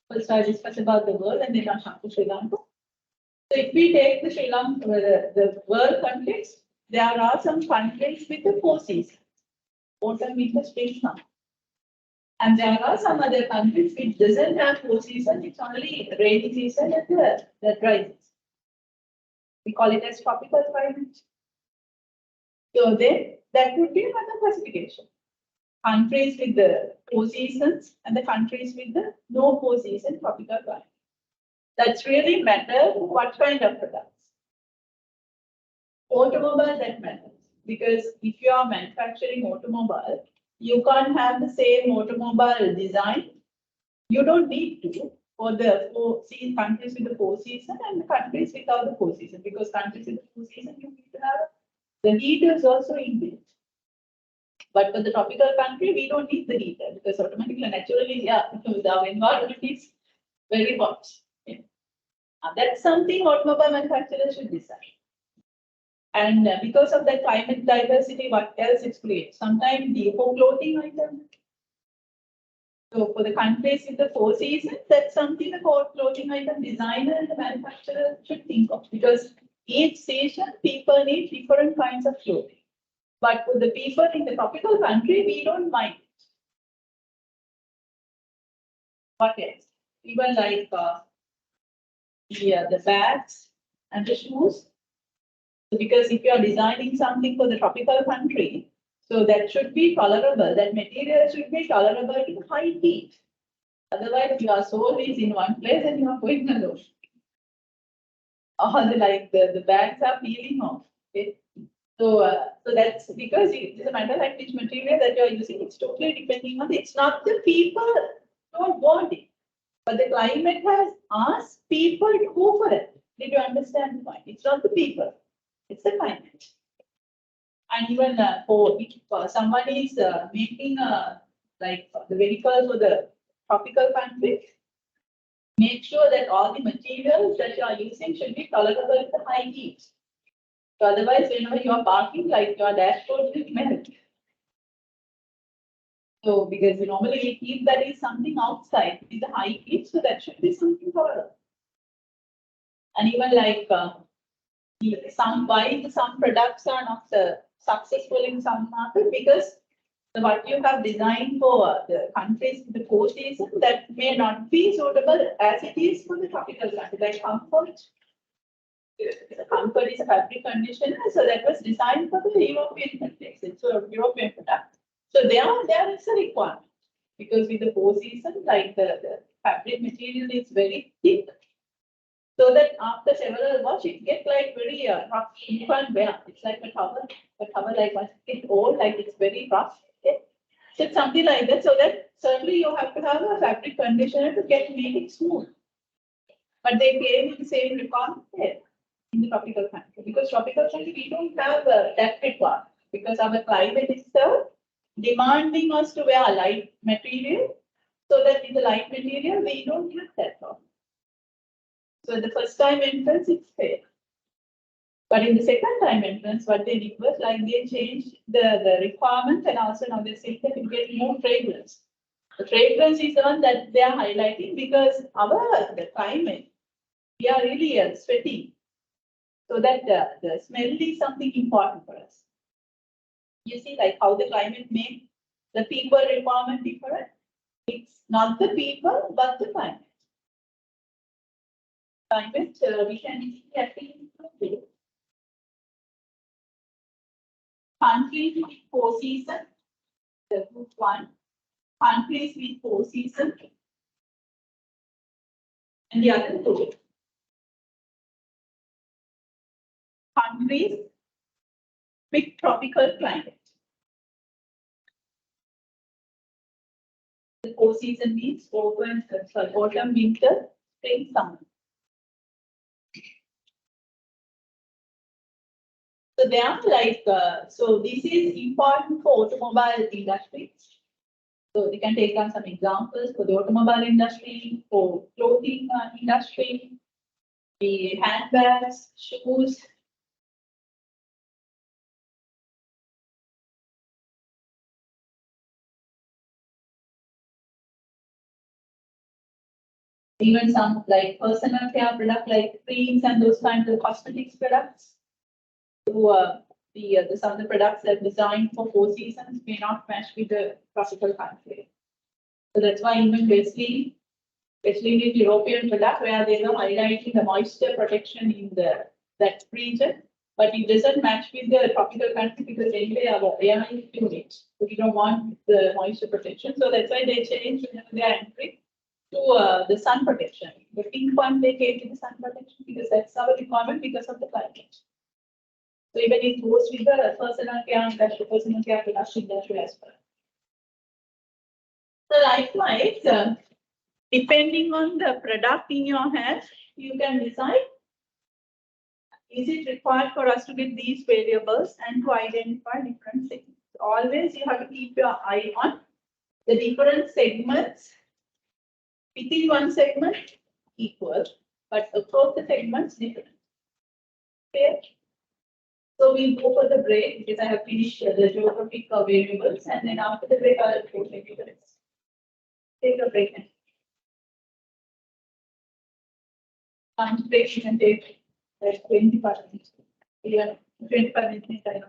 first I discuss about the world and then I come to Sri Lanka. So if we take the Sri Lanka, the world countries, there are some countries with the 4 seasons. Autumn, winter, spring, summer. And there are some other countries which doesn't have four seasons, it's only rainy season and the dry season. We call it as tropical climate. So then that would be another classification. Countries with the four seasons and the countries with the no four season tropical climate. That's really matter what kind of products. Automobile, that matters because if you are manufacturing automobile, you can't have the same automobile design. You don't need to for the countries with the four season and the countries without the four season, because countries with the four season you need to have the heaters also inbuilt. But for the tropical country, we don't need the heater because automatically, naturally, yeah, because our environment is very hot. Yeah. That's something automobile manufacturers should decide. And because of the climate diversity, what else it creates? Sometimes the clothing item. So for the countries with the four seasons, that's something the clothing item designer and the manufacturer should think of, because each season people need different kinds of clothing. But for the people in the tropical country, we don't mind. What else? Even like the bags and the shoes. Because if you are designing something for the tropical country, so that should be tolerable. That material should be tolerable in high heat. Otherwise, your soul is in one place and you are going alone. Or the bags are peeling off. Okay? So that's because it is a matter like which material that you are using. It's totally depending on it. It's not the people don't want it, but the climate has asked people to go for it. Did you understand the point? It's not the people. It's the climate. And even if someone is making like the vehicles for the tropical country, make sure that all the materials that you are using should be tolerable in the high heat. So otherwise, whenever you are parking, like your dashboard will melt. So because normally we keep that is something outside with the high heat, so that should be something tolerable. And even like some products are not successful in some market because what you have designed for the countries with the four season, that may not be suitable as it is for the tropical country, like comfort. The comfort is a fabric conditioner, so that was designed for the European countries. It's a European product. So there is a requirement because with the four season, like the fabric material is very thick. So that after several wash, it gets like very rough. You can't wear. It's like a cover like once it gets old, like it's very rough. Okay? So it's something like that. So that certainly you have to have a fabric conditioner to make it smooth. But they came in the same requirement there in the tropical country, because tropical country we don't have that requirement because our climate is demanding us to wear light material. So that in the light material we don't have that problem. So the first time entrance, it's fair. But in the second time entrance, what they did was like they changed the requirements, and also now they say that you get more fragrance. The fragrance is the one that they are highlighting because the climate, we are really sweating. So that the smell is something important for us. You see like how the climate makes the people requirement different. It's not the people, but the climate. Climate, we can see actually countries with four seasons, the group one, countries with four seasons, and the other two. Countries with tropical climate. The four season means autumn, winter, spring, summer. So they are like, so this is important for automobile industry. So we can take on some examples for the automobile industry, for clothing industry, the handbags, shoes. Even some like personal care product like creams and those kinds of cosmetics products. So some of the products that are designed for four seasons may not match with the tropical country. So that's why even especially in European product where they are highlighting the moisture protection in that region, but it doesn't match with the tropical country because anyway our air is humid. So we don't want the moisture protection. So that's why they changed their entry to the sun protection. The pink one they came to the sun protection because that's our requirement because of the climate. So even it goes with the personal care and personal care production industry as well. So likewise, depending on the product in your hand, you can decide, is it required for us to get these variables and to identify different segments? Always you have to keep your eye on the different segments. Within one segment, equal, but across the segments, different. Okay. So we'll go for the break because I have finished the geographic variables, and then after the break, I'll go take the rest. Take a break. Break you can take 25 minutes. 25 minutes time.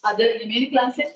Other remaining classes?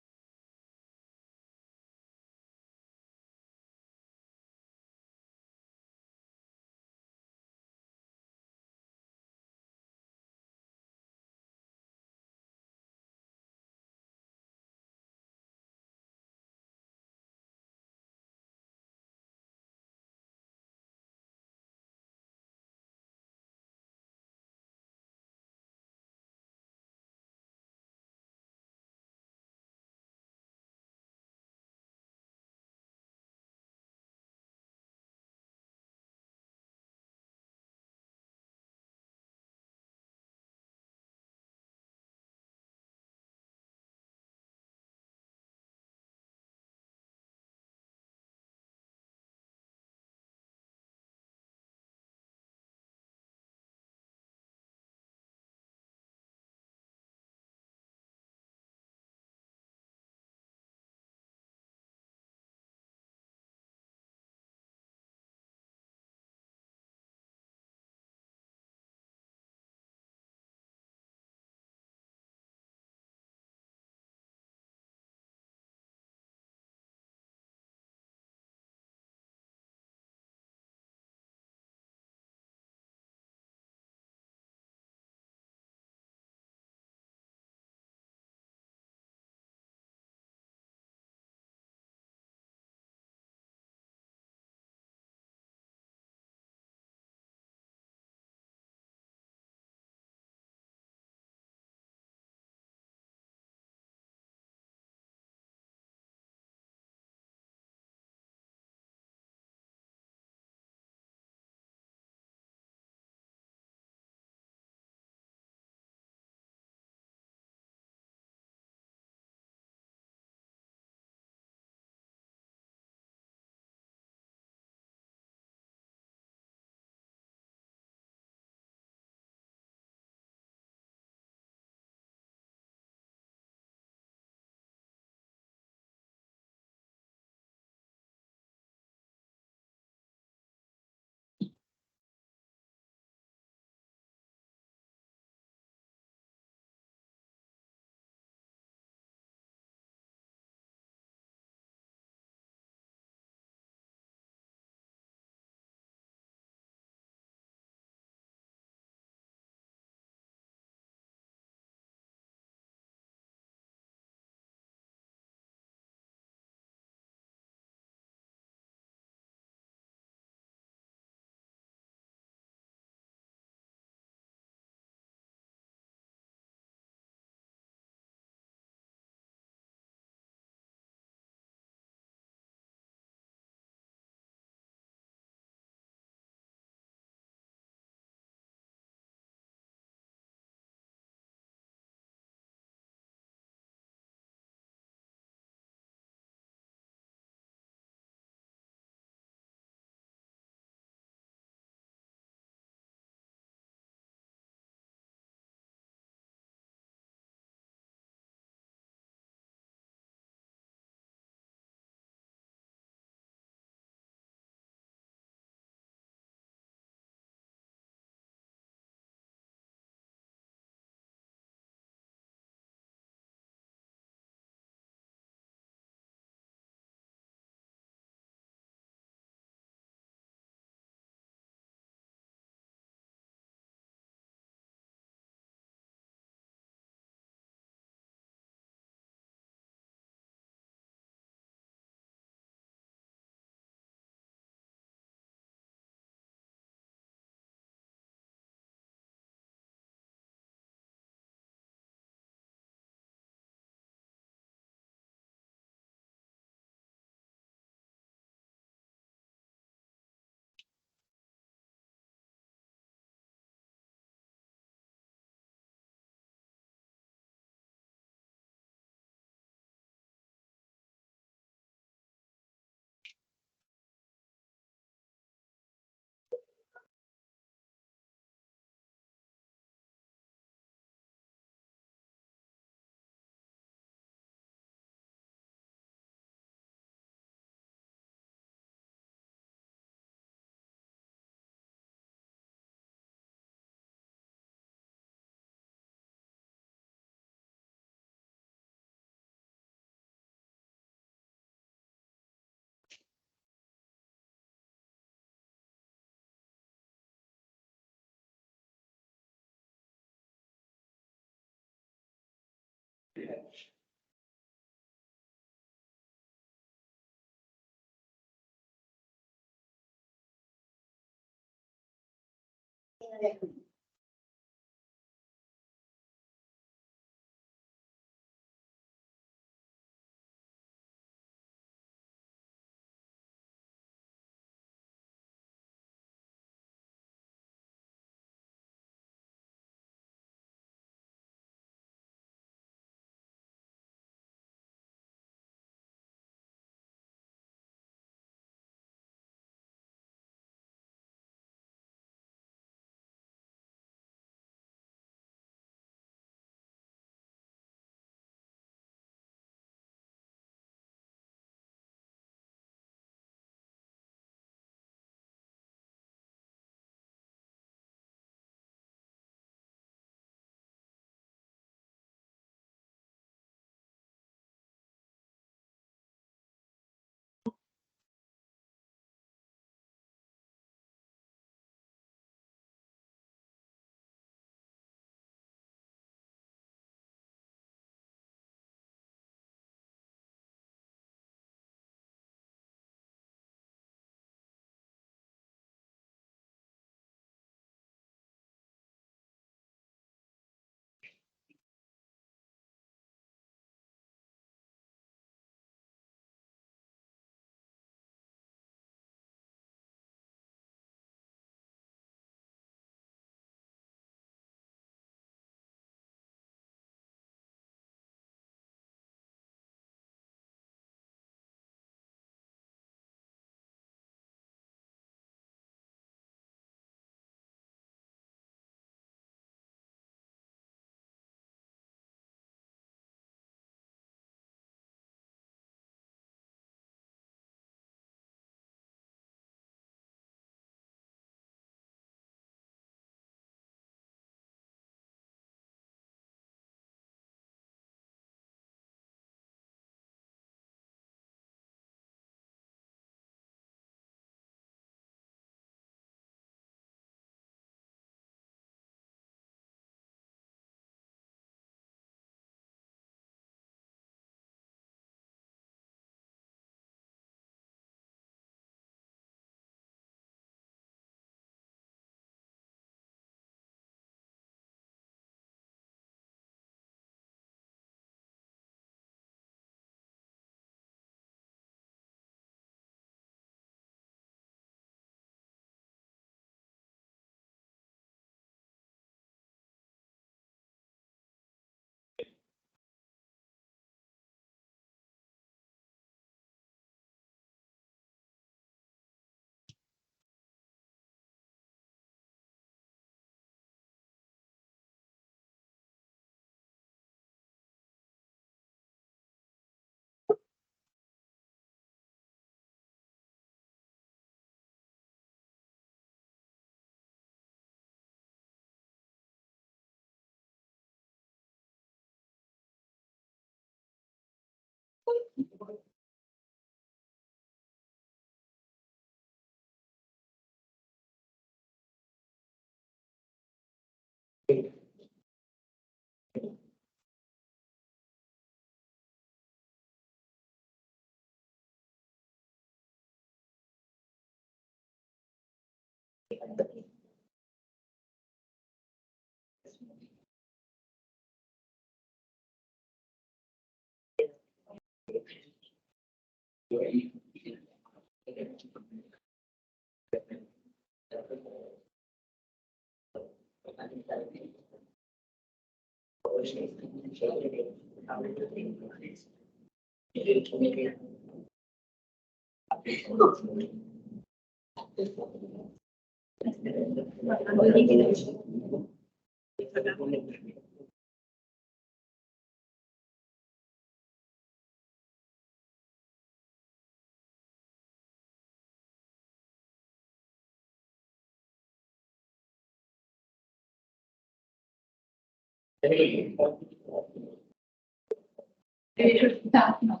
We should start now.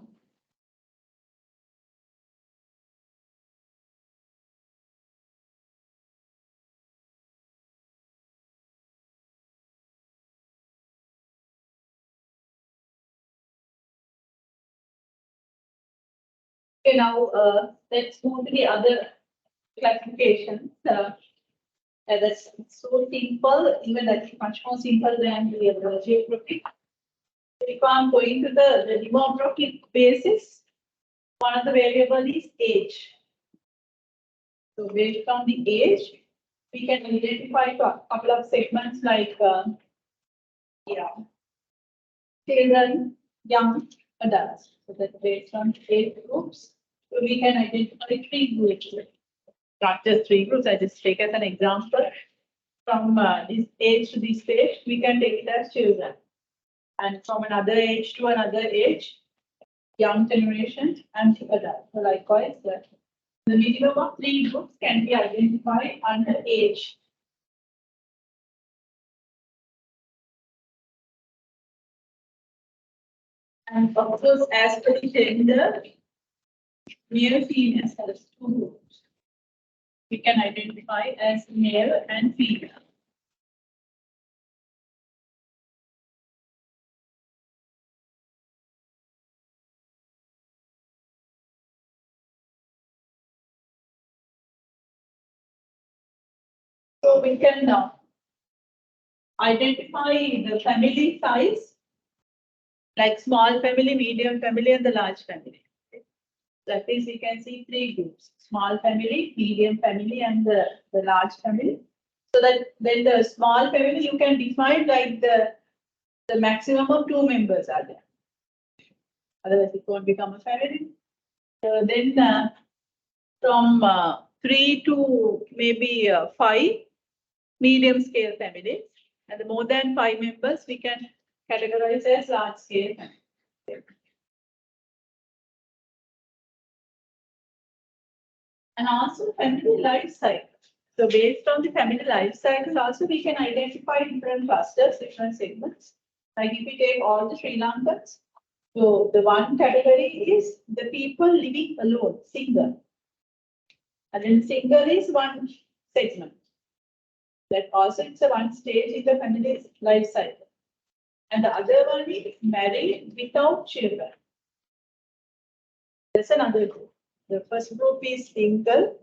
Okay, now let's move to the other classifications. That's so simple, even that's much more simple than the geographic. If I'm going to the demographic basis, one of the variable is age. So based on the age, we can identify a couple of segments like children, young adults. So that based on age groups, so we can identify 3 groups. Not just 3 groups, I just take as an example. From this age to this age, we can take it as children. And from another age to another age, young generation and adult. So likewise, the minimum of 3 groups can be identified under age. And of course, as per the gender, male female has 2 groups. We can identify as male and female. So we can identify the family size, like small family, medium family, and the large family. That is, we can see 3 groups: small family, medium family, and the large family. So that then the small family you can define like the maximum of 2 members are there. Otherwise, it won't become a family. Then from 3 to maybe 5 medium scale families, and the more than 5 members we can categorize as large scale families. And also family life cycle. So based on the family life cycle, also we can identify different clusters, different segments. Like if we take all the Sri Lankans, so the one category is the people living alone, single. And then single is one segment. That also it's a one stage in the family's life cycle. And the other one is married without children. That's another group. The first group is single,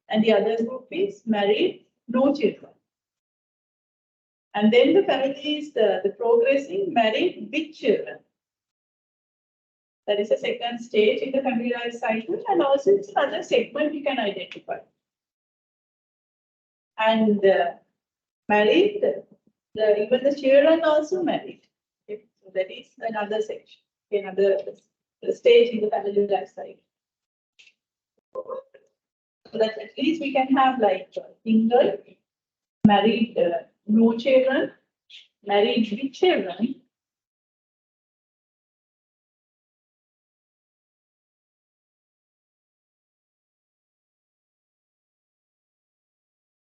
and the other group is married, no children. And then the family is the progressing married with children. That is a second stage in the family life cycle, and also it's another segment you can identify. And married, even the children also married. So that is another section, another stage in the family life cycle. So that at least we can have like single, married, no children, married with children.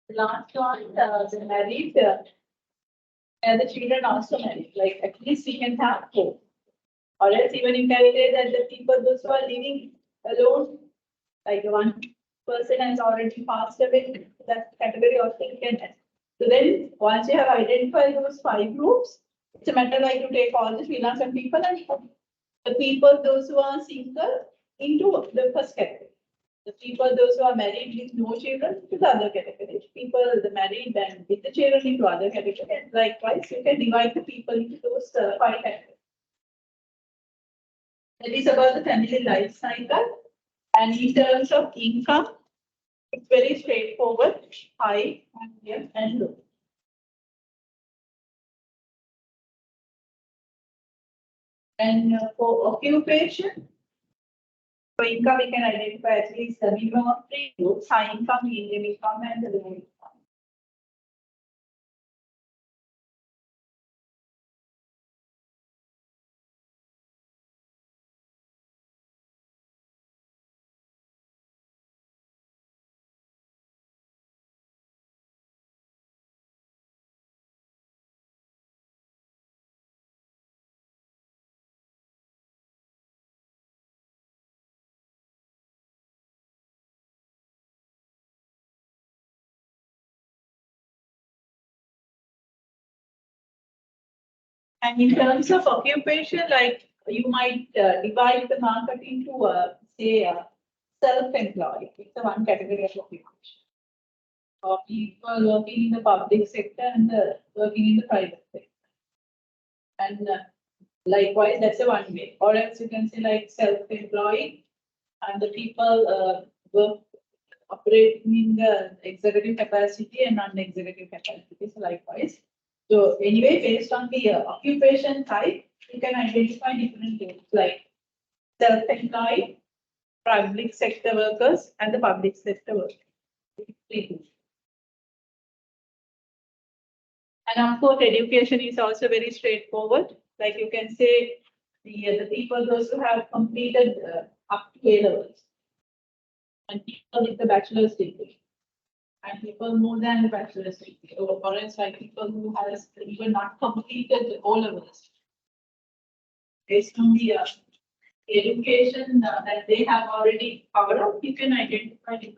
The last one, the married, and the children also married. Like at least we can have 4. Or else even you can say that the people those who are living alone, like one person has already passed away, that category also you can add. So then once you have identified those 5 groups, it's a matter like to take all the Sri Lankan people and the people those who are single into the first category. The people those who are married with no children to the other category. People the married and with the children into other category. And likewise, you can divide the people into those 5 categories. That is about the family life cycle. And in terms of income, it's very straightforward, high, medium, and low. And for occupation, for income, we can identify at least the minimum of 3 groups: high income, medium income, and the low income. And in terms of occupation, like you might divide the market into, say, self-employed. It's the one category of occupation. Or people working in the public sector and working in the private sector. And likewise, that's a one way. Or else you can say like self-employed and the people work operating in the executive capacity and non-executive capacity. So likewise. So anyway, based on the occupation type, you can identify different groups like self-employed, public sector workers, and the public sector workers. And of course, education is also very straightforward. Like you can say, the people those who have completed up to A levels, and people with the bachelor's degree, and people more than the bachelor's degree, or else like people who has even not completed O levels. Based on the education that they have already covered up, you can identify it.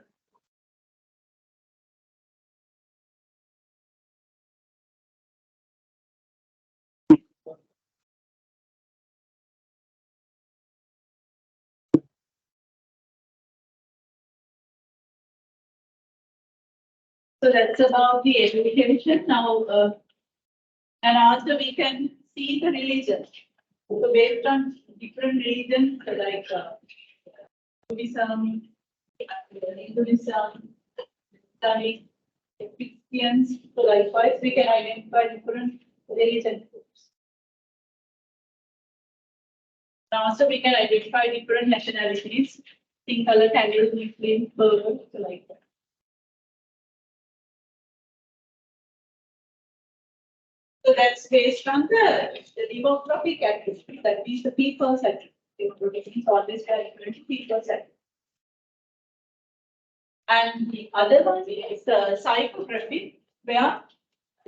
So that's about the education now, and also we can see the religion. So based on different religions like Buddhism, Hinduism, Islamic, Christians, so likewise we can identify different religion groups. And also we can identify different nationalities, Sinhala, Tamil, Muslim, Burma, so like that. So that's based on the demographic attribute, that means the people's attribute. Demographic means always referring to people's attribute. And the other one is psychographic, where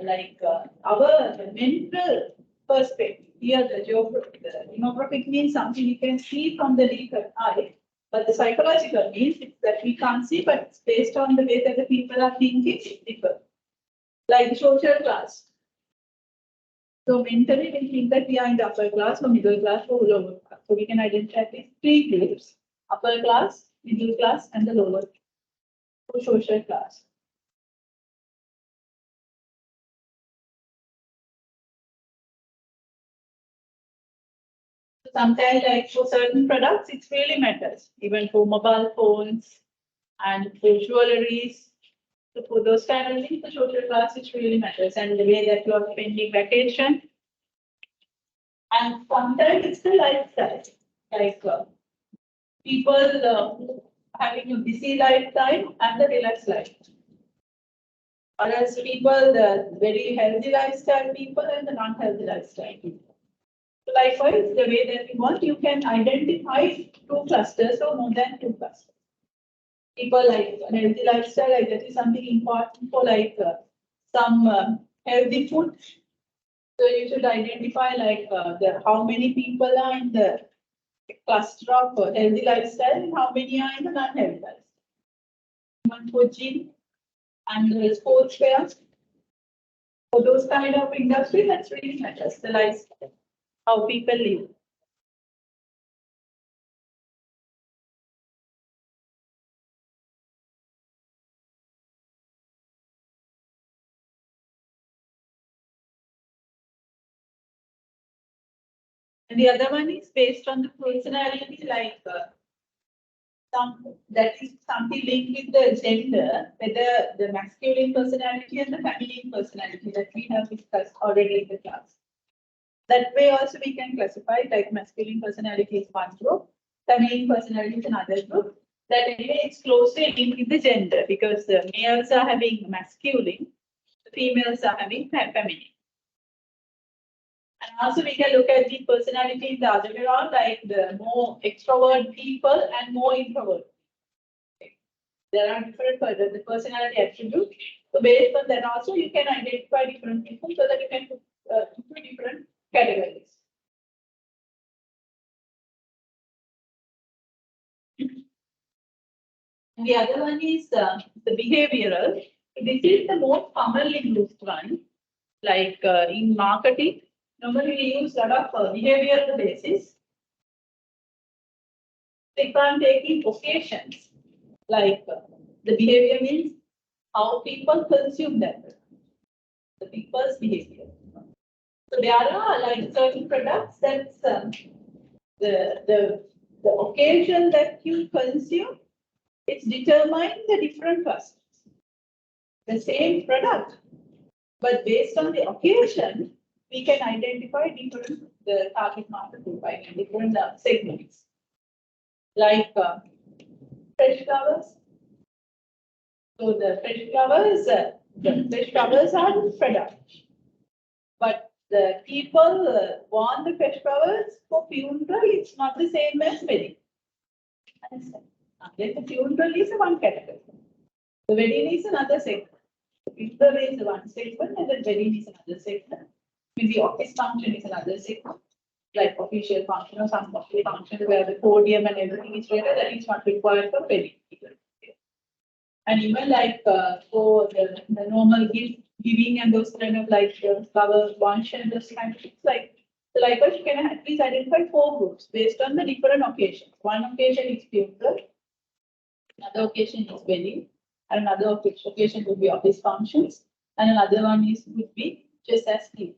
like our mental perspective. Here the demographic means something you can see from the naked eye, but the psychological means it's that we can't see, but it's based on the way that the people are thinking, it's different. Like social class. So mentally we think that we are in the upper class or middle class or lower class. So we can identify these three groups: upper class, middle class, and the lower social class. Sometimes, like for certain products, it really matters. Even for mobile phones and for jewelries. So for those kind of things, the social class it really matters, and the way that you are spending vacation. And sometimes it's the lifestyle, like people having a busy lifestyle and the relaxed lifestyle. Or else people, the very healthy lifestyle people and the non-healthy lifestyle people. So likewise, the way that you want, you can identify two clusters or more than two clusters. People like a healthy lifestyle, like that is something important for like some healthy food. So you should identify like how many people are in the cluster of healthy lifestyle and how many are in the non-healthy lifestyle. One for gym and the sports wear. For those kind of industry, that's really matters, the lifestyle, how people live. And the other one is based on the personality, like that is something linked with the gender, whether the masculine personality and the feminine personality that we have discussed already in the class. That way also we can classify like masculine personality is one group, feminine personality is another group. That anyway it's closely linked with the gender because the males are having masculine, the females are having feminine. And also we can look at the personality in the other way around, like the more extrovert people and more introvert. Okay. There are different the personality attributes. So based on that also you can identify different people so that you can put into different categories. And the other one is the behavioral. This is the most commonly used one. Like in marketing, normally we use a lot of behavioral basis. If I'm taking occasions, like the behavior means how people consume that product, the people's behavior. So there are like certain products that's the occasion that you consume, it's determined the different customers. The same product, but based on the occasion, we can identify different the target market group, I mean different segments. Like fresh flowers. So the fresh flowers are the product, but the people want the fresh flowers for funeral. It's not the same as wedding. Understand? Then the funeral is one category. The wedding is another segment. The funeral is one segment, and the wedding is another segment. Maybe office function is another segment, like official function or some official function where the podium and everything is ready. That is not required for wedding. And even like for the normal gift giving and those kind of like flower function and those kind of things, like the likewise you can at least identify 4 groups based on the different occasions. One occasion is funeral, another occasion is wedding, and another occasion would be office functions, and another one would be just as gift.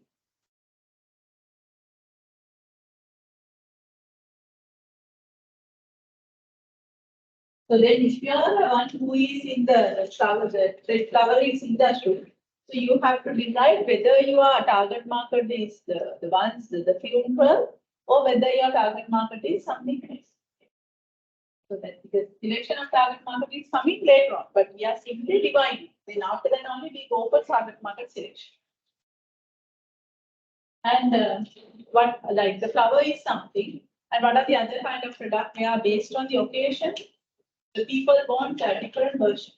So then if you are one who is in the flowering industry, so you have to decide whether your target market is the ones, the funeral, or whether your target market is something else. So that because selection of target market is coming later on, but we are simply dividing. Then after that only we go for target market selection. And what like the flower is something, and what are the other kind of product? They are based on the occasion. The people want a different version.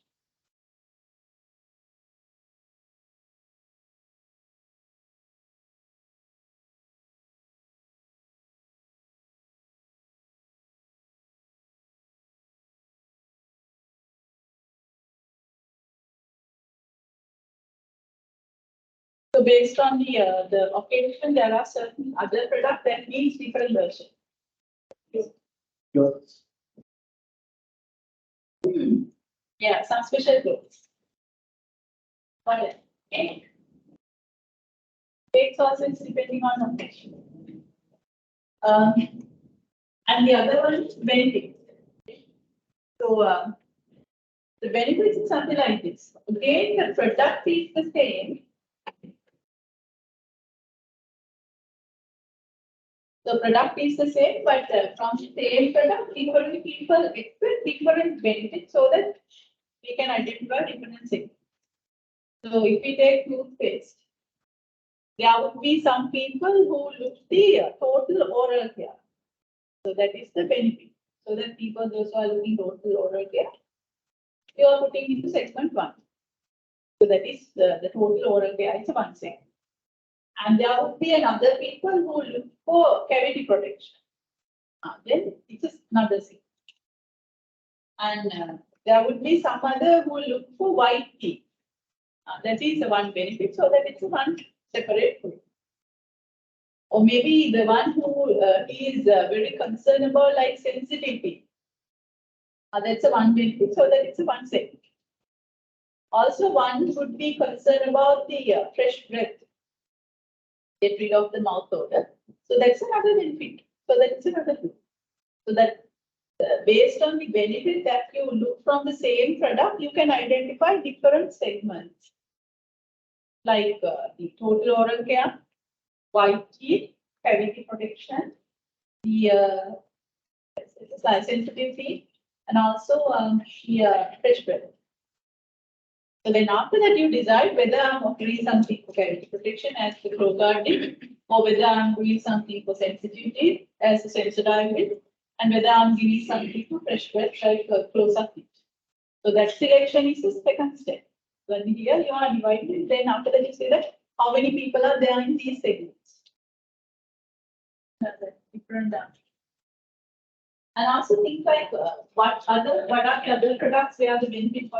So based on the occasion, there are certain other products that needs different versions. Clothes. Yeah, some special clothes. What else? Cake. Cakes also is depending on occasion. And the other one is benefits. So the benefits is something like this. Again, the product is the same. The product is the same, but from the same product, different people expect different benefits so that we can identify different segments. So if we take toothpaste, there would be some people who look the total oral care. So that is the benefit. So that people those who are looking total oral care, you are putting into segment 1. So that is the total oral care is one segment. And there would be another people who look for cavity protection. Then it is another segment. And there would be some other who look for white teeth. That is the one benefit, so that it's one separate group. Or maybe the one who is very concerned about like sensitivity. That's a one benefit, so that it's a one segment. Also, one would be concerned about the fresh breath. Get rid of the mouth odor. So that's another benefit. So that's another group. So that based on the benefit that you look from the same product, you can identify different segments. Like the total oral care, white teeth, cavity protection, the sensitive teeth, and also the fresh breath. So then after that, you decide whether I'm doing something for cavity protection as the Crowguard did, or whether I'm doing something for sensitivity as the Sensodyne did, and whether I'm giving something for fresh breath like close-up teeth. So that selection is the second step. When here you are divided, then after that you say that how many people are there in these segments. Different. And also things like what are the other products where the benefit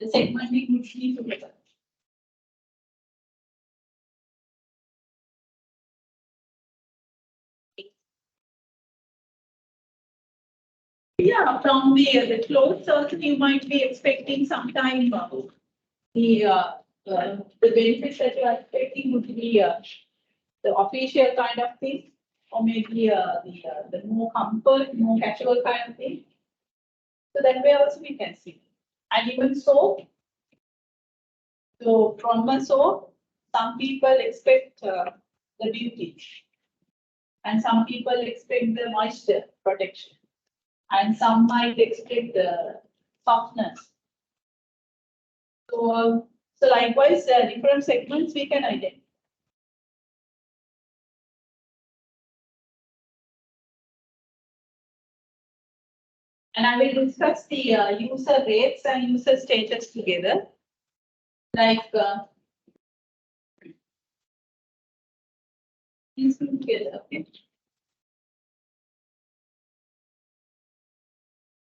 the segmenting would be together. Yeah, from the clothes also you might be expecting sometime the benefits that you are expecting would be the official kind of thing, or maybe the more comfort, more casual kind of thing. So that way also we can see. And even so from a soap, some people expect the beauty, and some people expect the moisture protection, and some might expect the softness. So likewise, different segments we can identify. And I will discuss the user rates and user status together. Like these two together, okay?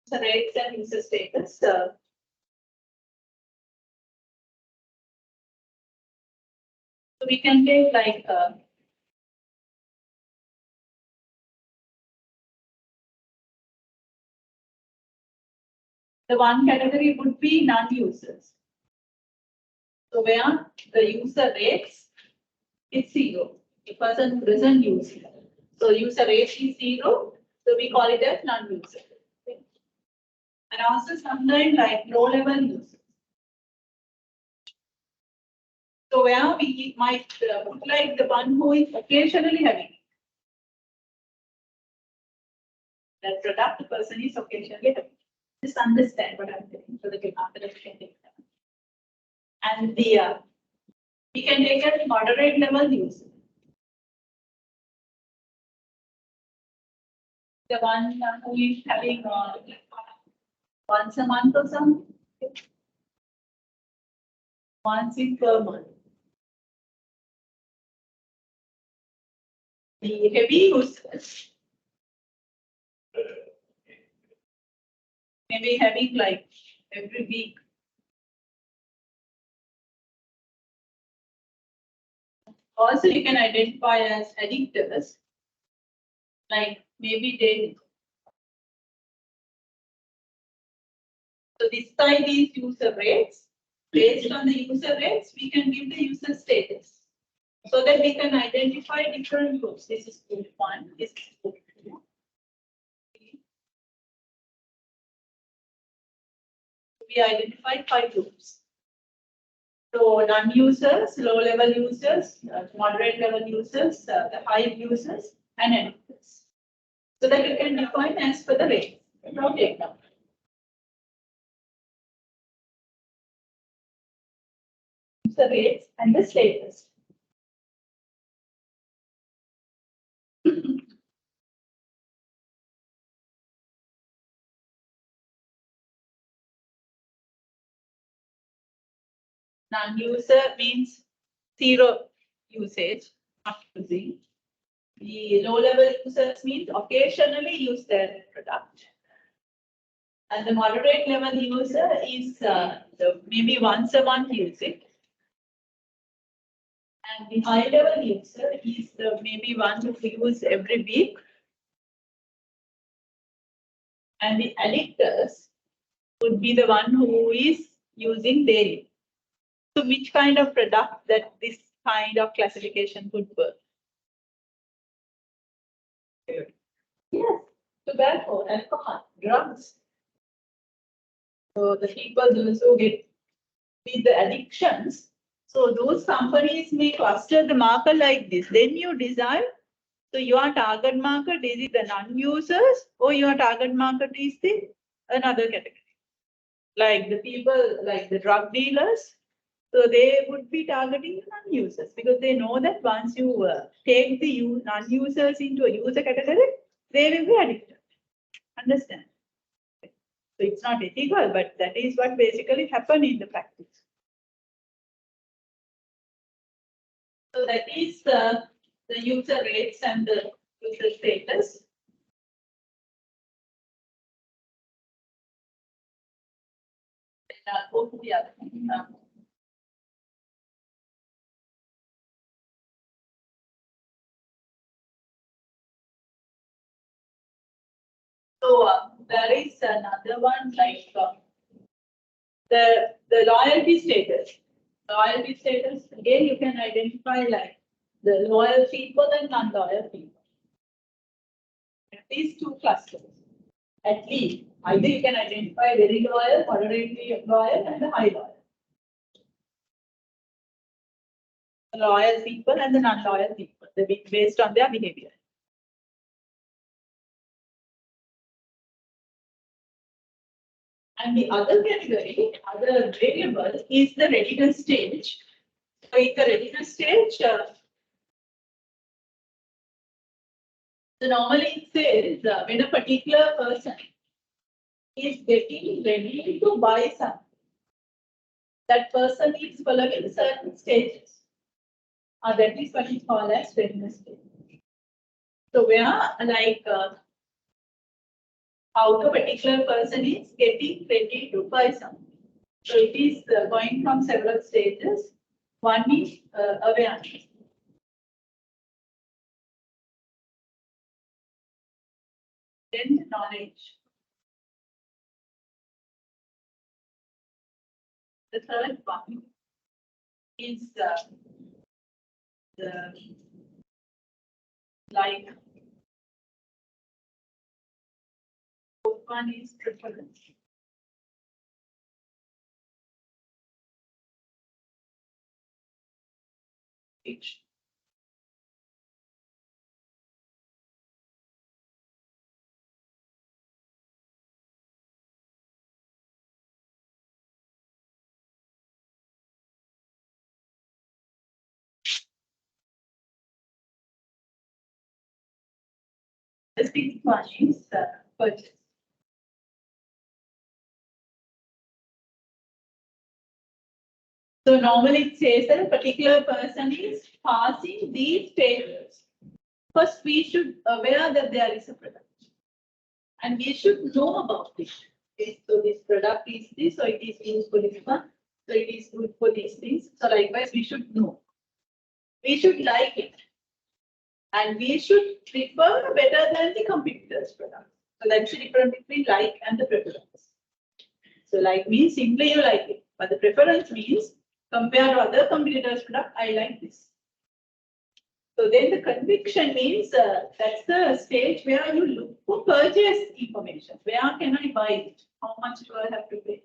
User rates and user status. So we can take like the one category would be non-users. So where the user rates is 0, the person who doesn't use it. So user rate is 0, so we call it as non-user. Okay. And also sometimes like low-level users. So where we might put like the one who is occasionally having that product, the person is occasionally having. Just understand what I'm saying so that you can take them. And the we can take a moderate level user. The one who is having once a month or something. Once in per month. The heavy users maybe having like every week. Also, you can identify as addictors, like maybe daily. So this side is user rates. Based on the user rates, we can give the user status, so that we can identify different groups. This is group 1, this is group 2. We identified 5 groups. So non-users, low-level users, moderate level users, the high users, and addictors. So that you can define as per the rate. Now take down. The rates and the status. Non-user means 0 usage, not using. The low-level users means occasionally use their product. And the moderate level user is maybe once a month use it. And the high-level user is maybe one who use every week. And the addictors would be the one who is using daily. So which kind of product that this kind of classification could work? Yes, tobacco, alcohol, drugs. So the people those who get with the addictions, so those companies may cluster the market like this. Then you decide, so your target market is it the non-users or your target market is the another category. Like the people, like the drug dealers, so they would be targeting non-users because they know that once you take the non-users into a user category, they will be addicted. Understand? So it's not ethical, but that is what basically happened in the practice. So that is the user rates and the user status. Go to the other one. So there is another one like the loyalty status. Loyalty status, again, you can identify like the loyal people and non-loyal people. At least two clusters. At least. Either you can identify very loyal, moderately loyal, and the high loyal. The loyal people and the non-loyal people, based on their behavior. And the other category, other variable, is the readiness stage. So in the readiness stage, so normally it says when a particular person is getting ready to buy something, that person is following certain stages. That is what is called as readiness stage. So where like how the particular person is getting ready to buy something. So it is going from several stages. One is awareness. Then knowledge. The third one is the like. Fourth one is preference. Each. The sixth one is purchase. So normally it says that a particular person is passing these stages. First, we should aware that there is a product, and we should know about it. So this product is this, so it is used for this one, so it is good for these things. So likewise, we should know. We should like it, and we should prefer better than the competitor's product. So that's the difference between like and the preference. So like means simply you like it, but the preference means compared to other competitors' product, I like this. So then the conviction means that's the stage where you look for purchase information. Where can I buy it? How much do I have to pay?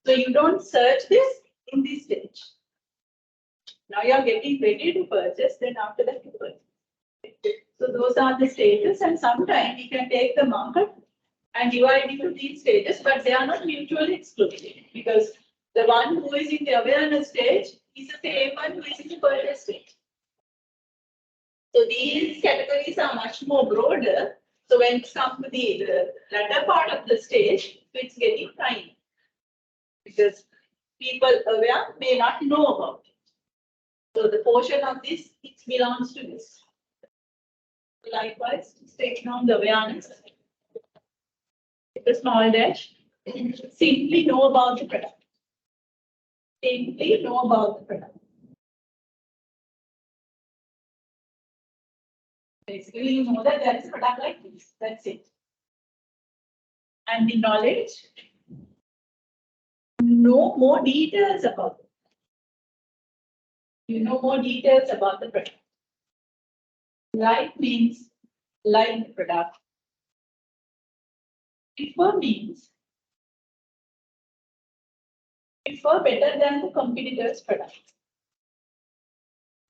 So you don't search this in this stage. Now you are getting ready to purchase, then after that you purchase. So those are the stages, and sometimes we can take the market and divide into these stages, but they are not mutually exclusive, because the one who is in the awareness stage is the same one who is in the purchase stage. So these categories are much more broader. So when it comes to the latter part of the stage, so it's getting tiny, because people aware may not know about it. So the portion of this, it belongs to this. Likewise, taking on the awareness, the small dash, simply know about the product. Simply know about the product. Basically, you know that there is a product like this. That's it. And the knowledge, know more details about it. You know more details about the product. Like means like the product. Prefer means prefer better than the competitor's product.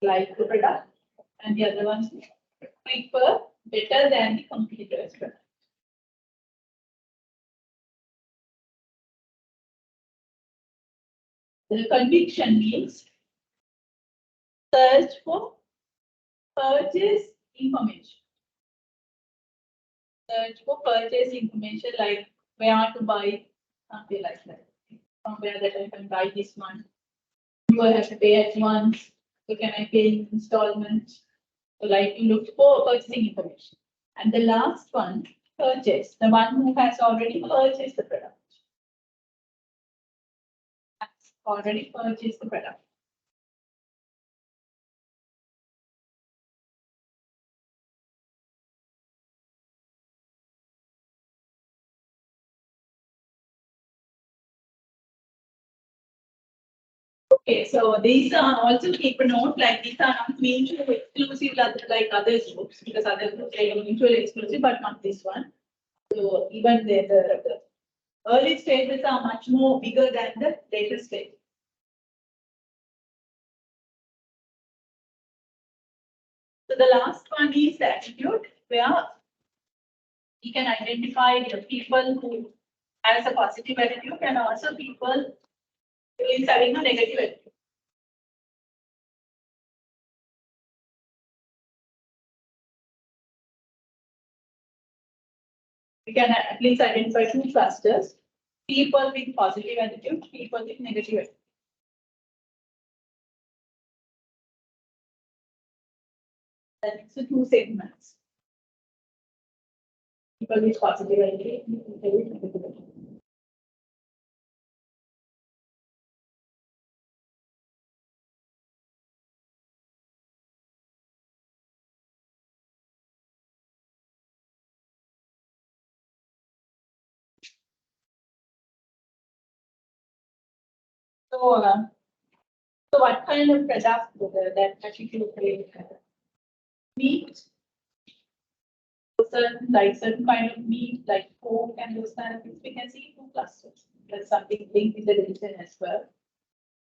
Like the product, and the other one prefer better than the competitor's product. The conviction means search for purchase information. Search for purchase information, like where to buy, something like that. Somewhere that I can buy this one. Do I have to pay at once? So can I pay in installments? So like you look for purchasing information. And the last one, purchase, the one who has already purchased the product. Has already purchased the product. Okay, so these are also keep a note, like these are not mutually exclusive like other groups, because other groups are mutually exclusive, but not this one. So even the early stages are much more bigger than the later stage. So the last one is the attitude, where you can identify the people who has a positive attitude and also people who is having a negative attitude. We can at least identify two clusters: people with positive attitude, people with negative attitude. That's the two segments. People with positive attitude, people with negative attitude. So what kind of product that particular meat? Certain kind of meat, like pork and those kind of things, we can see two clusters. There's something linked with the religion as well.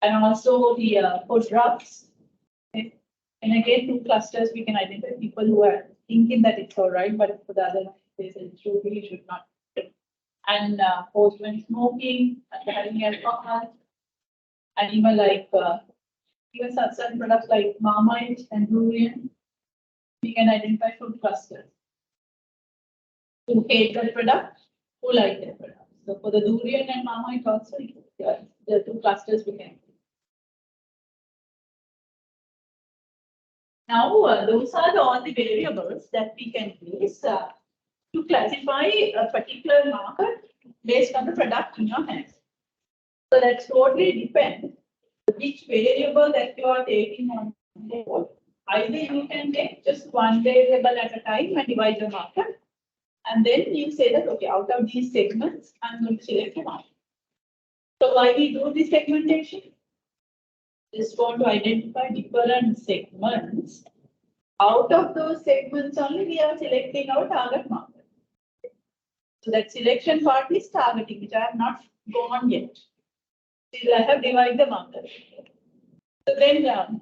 And also the food drugs. Okay. And again, two clusters, we can identify people who are thinking that it's all right, but for the other one, they say it really should not. And fourth one, smoking, and having alcohol, and even like even certain products like Marmite and durian, we can identify food clusters. Who hate that product, who like that product. So for the durian and Marmite also, the two clusters we can. Now, those are all the variables that we can use to classify a particular market based on the product in your hands. So that's totally depends which variable that you are taking on board. Either you can take just one variable at a time and divide the market, and then you say that, okay, out of these segments, I'm going to select a market. So why we do this segmentation? Just want to identify different segments. Out of those segments only, we are selecting our target market. So that selection part is targeting, which I have not gone yet. Still, I have divided the market. So then,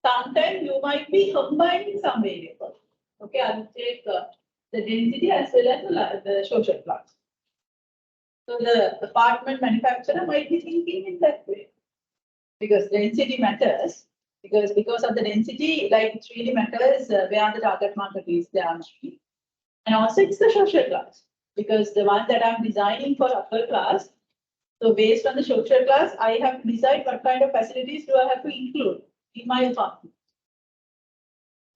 sometimes you might be combining some variables. Okay, I will take the density as well as the social class. So the apartment manufacturer might be thinking in that way, because density matters. Because of the density, like it really matters where the target market is there. And also it's the social class, because the one that I'm designing for upper class. So based on the social class, I have to decide what kind of facilities do I have to include in my apartment.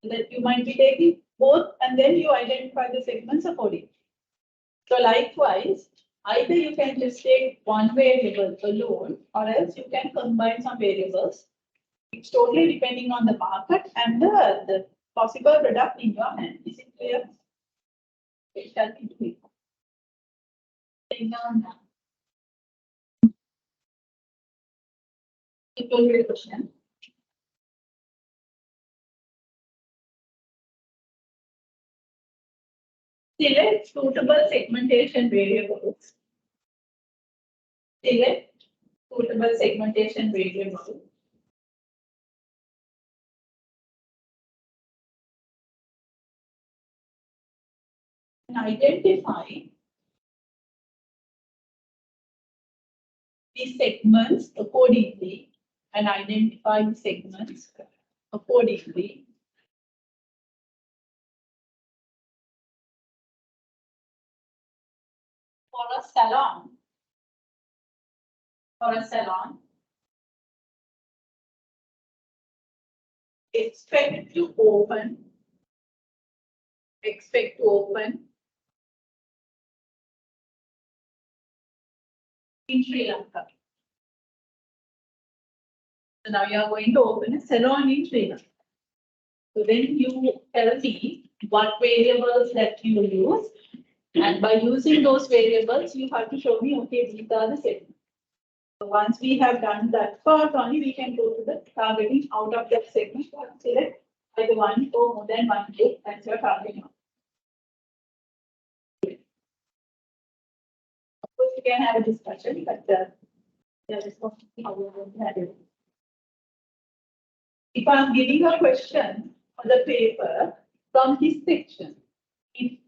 So that you might be taking both, and then you identify the segments accordingly. So likewise, either you can just take one variable alone, or else you can combine some variables. It's totally depending on the market and the possible product in your hand. Is it clear? It shall be clear. It will be a question. Select suitable segmentation variables. Select suitable segmentation variables. And identify the segments accordingly, and identify the segments accordingly. For a salon, expect to open in Sri Lanka. So now you are going to open a salon in Sri Lanka. So then you tell me what variables that you use, and by using those variables, you have to show me, okay, these are the segments. So once we have done that part, only we can go to the targeting out of that segment. Select either one or more than one day. That's your targeting. Of course, you can have a discussion, but there is no how we are going to handle it. If I'm giving a question on the paper from this section, if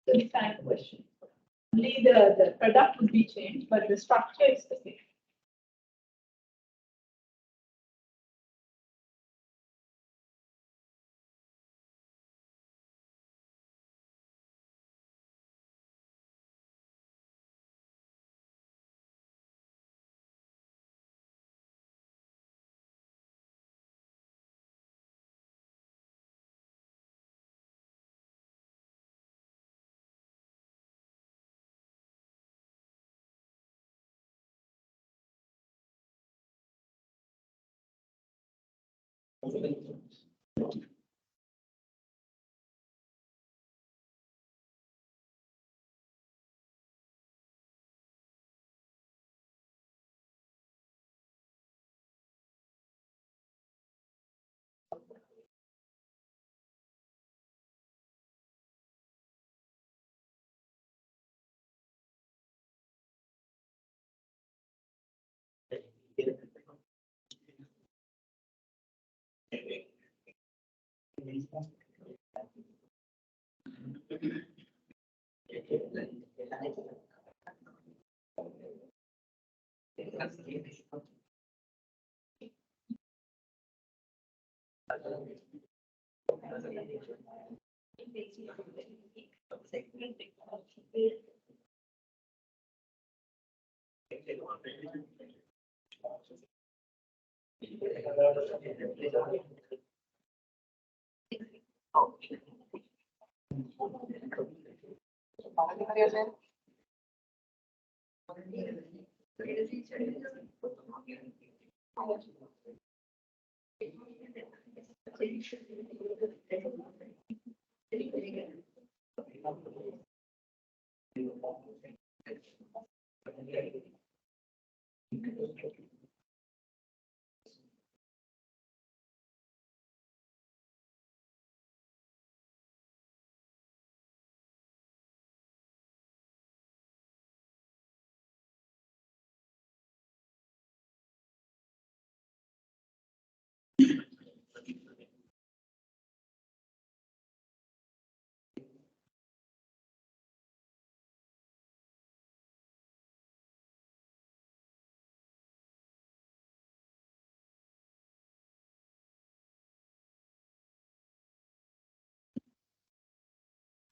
this kind of question, only the product would be changed, but the structure is the same.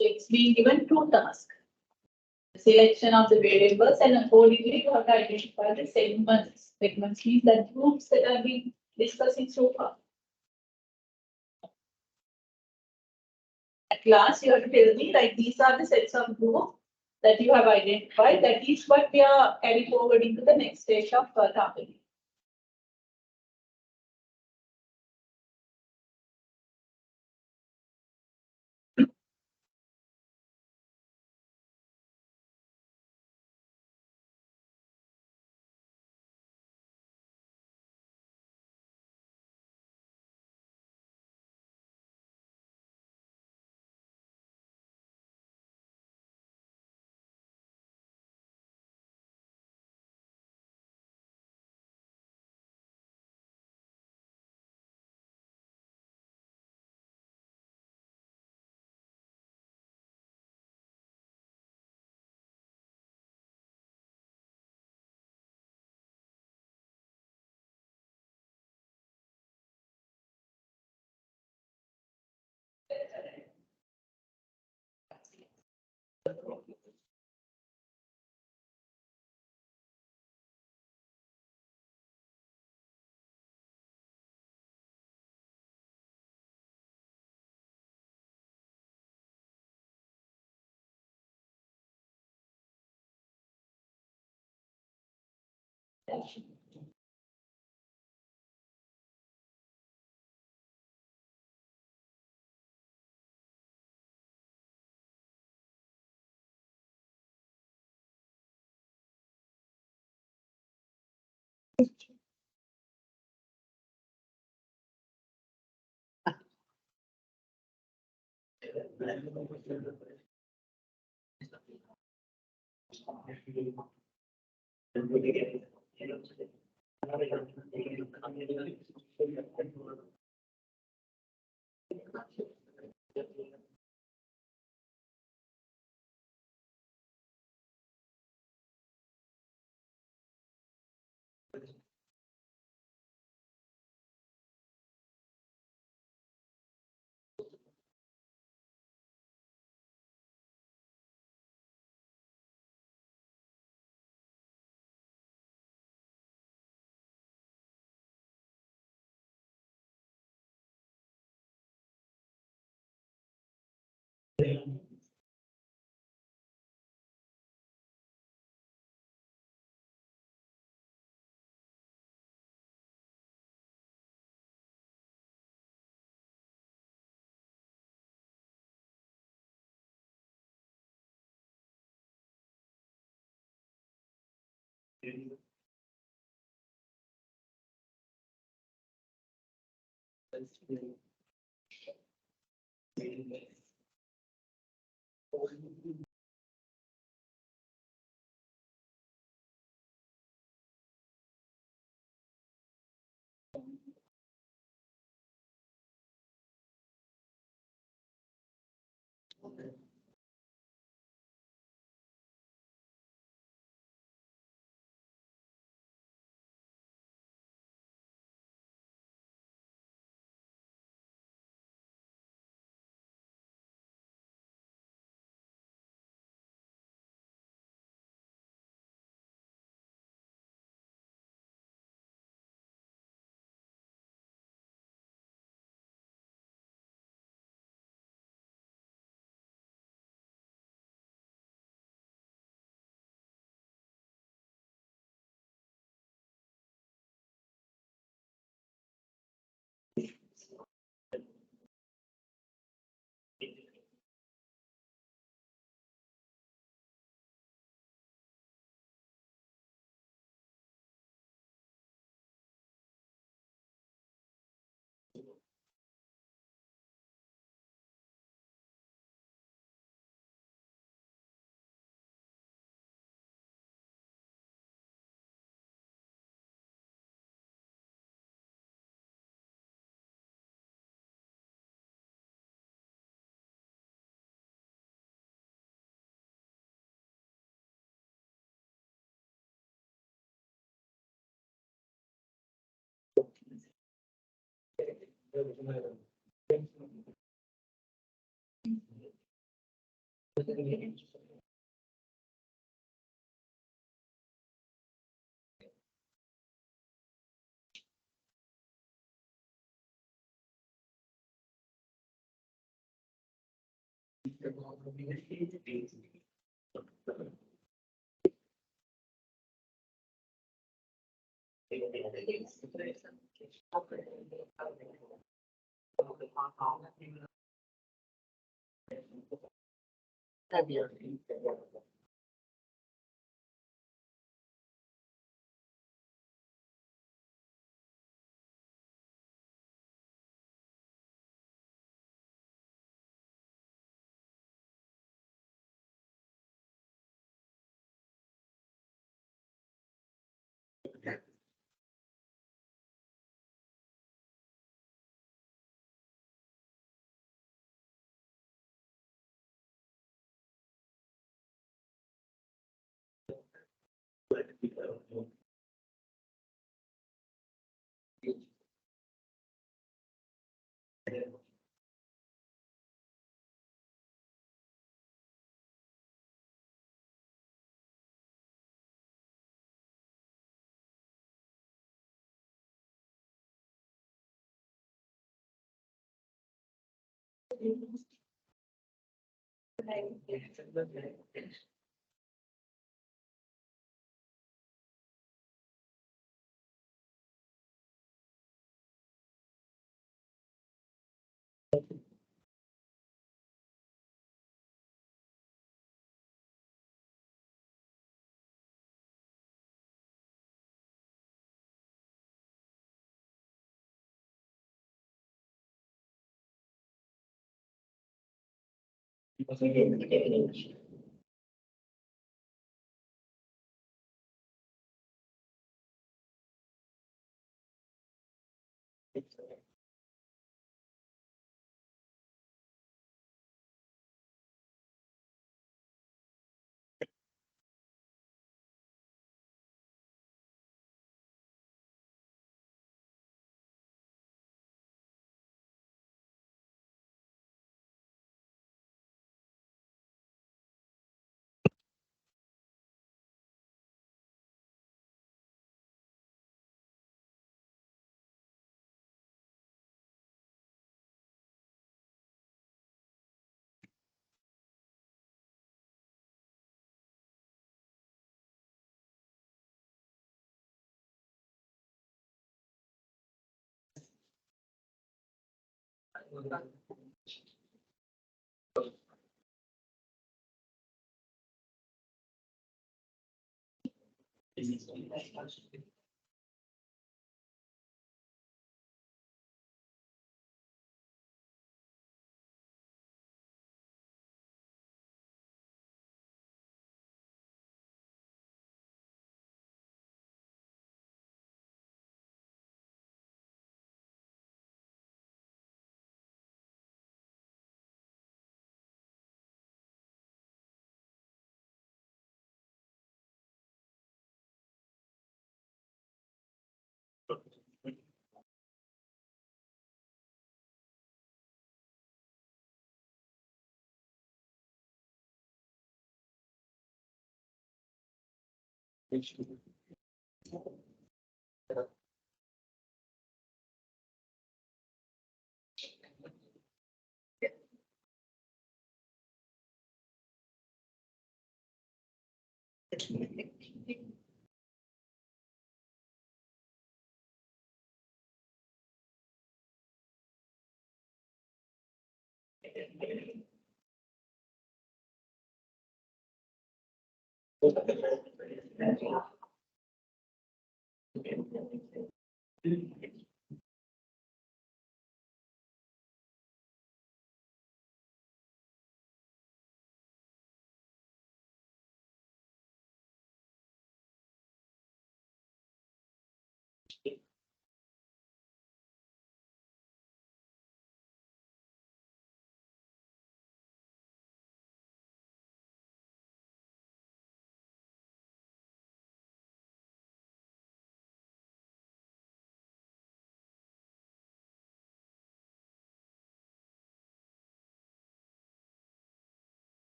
It's being given two tasks. Selection of the variables, and accordingly you have to identify the segments. Segments means the groups that have been discussing so far. At last, you have to tell me, like, these are the sets of groups that you have identified. That is what we are carrying forward into the next stage of targeting.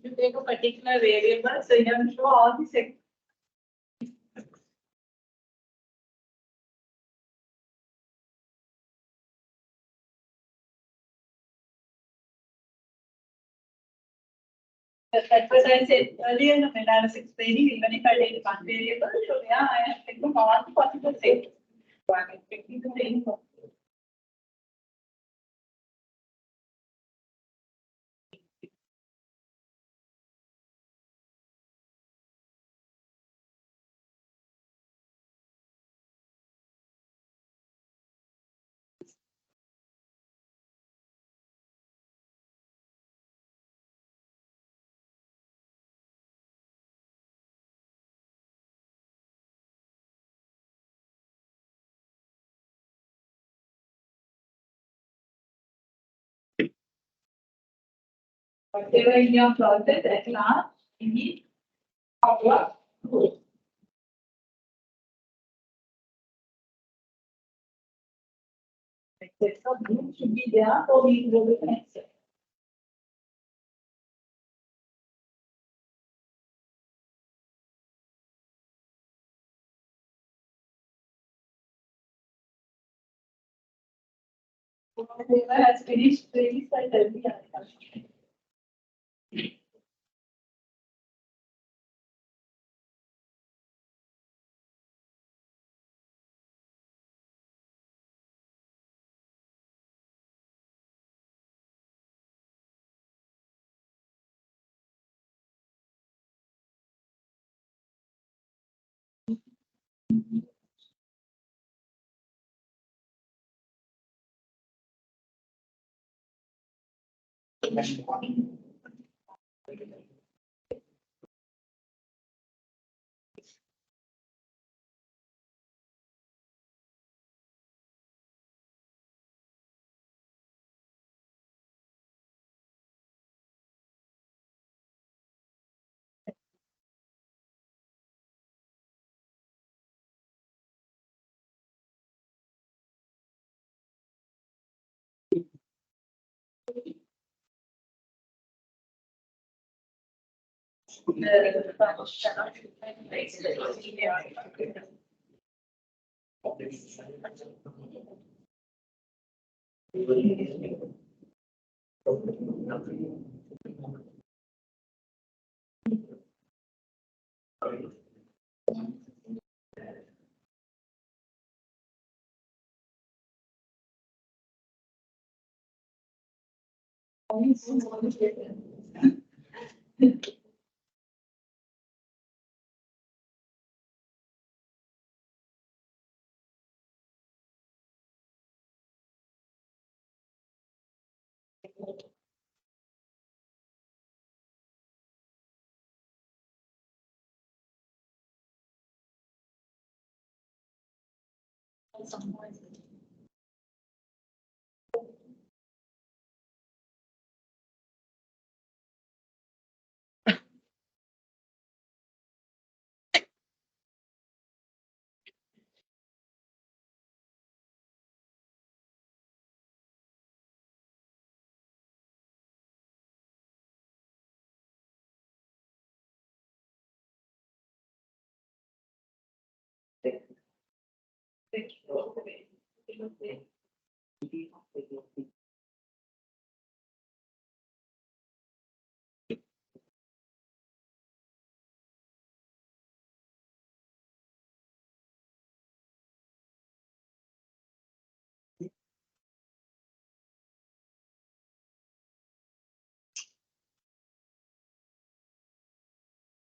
You take a particular variable, so you have to show all the sectors. That's what I said earlier when I was explaining, even if I take one variable, so yeah, I am taking all the possible sectors. So I'm expecting the same. Whatever in your process at last, you need our group. Except for group should be there for we will be connected. Whoever has finished training, I tell me.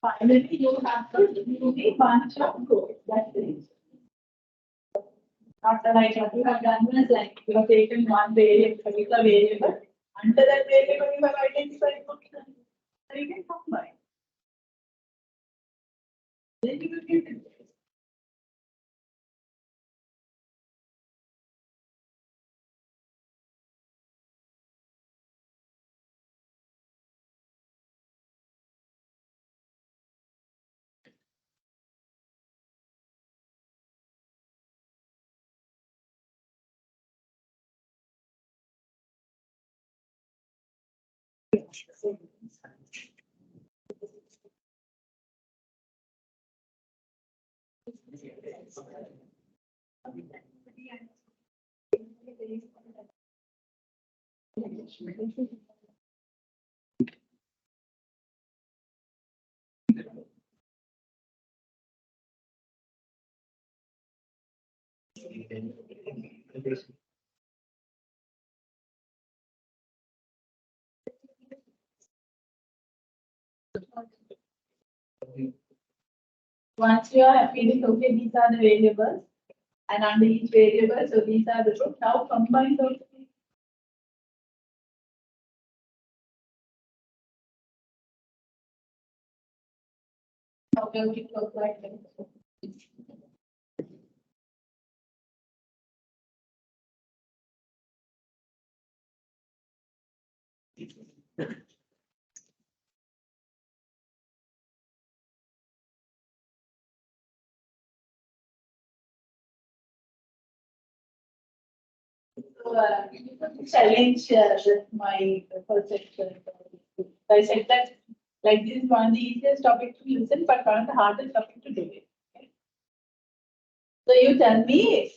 Finally, you have to do the bunch of goals. That's it. Not like what you have done was like you have taken one variable, particular variable. Under that variable, you have identified function. So you can combine. Then you will get it. Once you are happy with okay, these are the variables, and under each variable, so these are the group. Now combine those. How will it look like? challenge with my perception. I said that like this is one of the easiest topic to listen, but one of the hardest topic to do it. Okay? So you tell me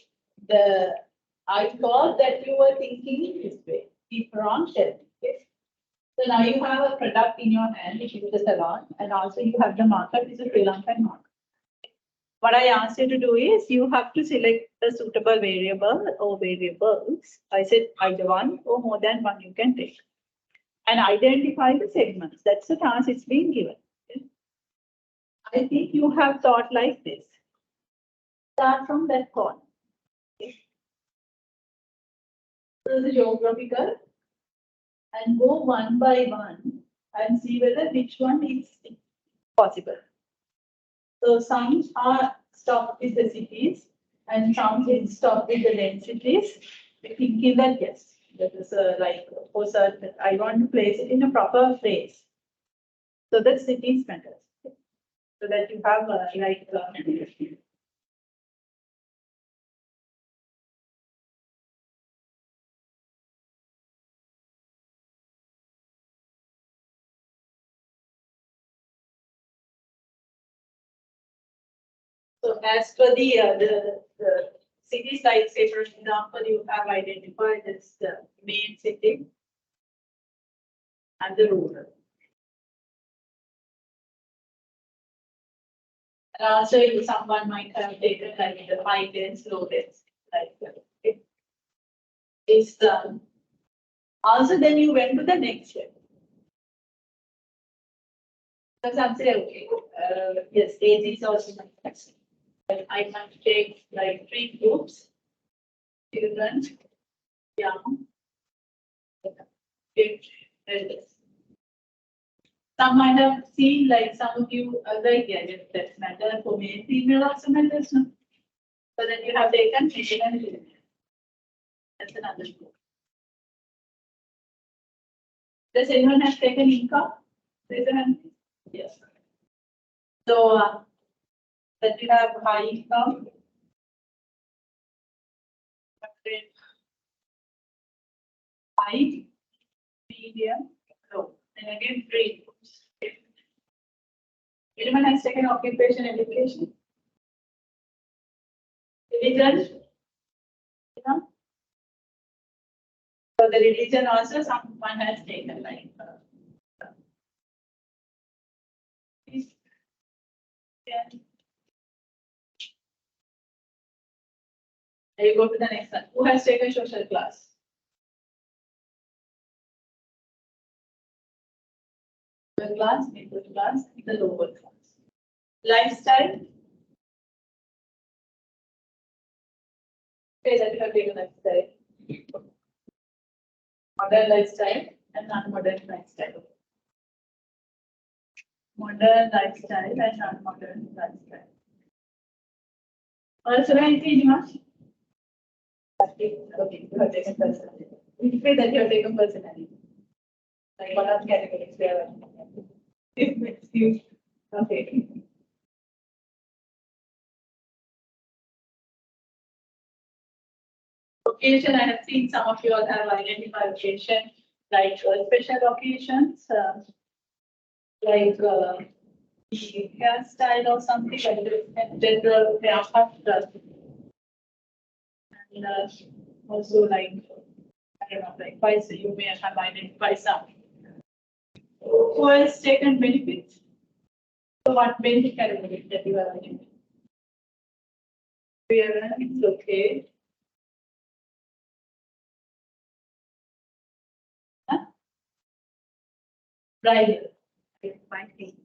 I thought that you were thinking this way. If wrong, tell me. Okay? So now you have a product in your hand, which is the salon, and also you have the market, which is a Sri Lankan market. What I asked you to do is you have to select a suitable variable or variables. I said either one or more than one you can take. And identify the segments. That's the task it's being given. Okay? I think you have thought like this. Start from that corner. Okay? So the geographical and go one by one and see whether which one is possible. So some are stopped with the cities and some is stopped with the densities. Thinking that yes, that is like for certain, I want to place it in a proper place. So that cities matters. So that you have so as per the cities, like say for example, you have identified as the main city and the rural. And also someone might have taken like the high dense, low dense, like it is also then you went to the next step. So some say okay, yes, age is also next. I might take like 3 groups, children, young, elders. Some might have seen like some of you like yeah, that matter for male, female also matters. No? So then you have taken male and female. That's another group. Does anyone have taken income? Raise a hand. Yes. So that you have high income. High, medium, low. And again, 3 groups. Okay. Anyone has taken occupation education? Religion? Yeah. So the religion also someone has taken like yeah. You go to the next one. Who has taken social class? Middle class, middle class, the lower class. Lifestyle. Okay, that you have taken lifestyle. Modern lifestyle and non-modern lifestyle. Modern lifestyle and non-modern lifestyle. Also, anything much? Okay, you have taken personality. We say that you have taken personality. Like what are categories we have? It makes you okay. Occasion, I have seen some of you all have identified occasion, like special occasions, like the hairstyle or something like this, and general haircut. And also like, I don't know, like twice you may have identified some. Who has taken benefits? So what benefit category that you are identifying? It's okay. Huh? Bridal. Might be.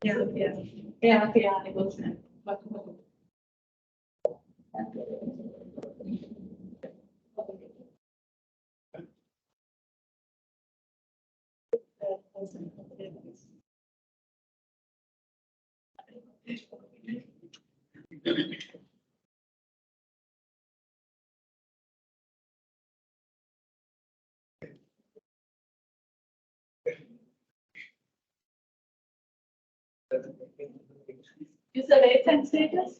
Yeah, yeah. Yeah, it was Is the race and status?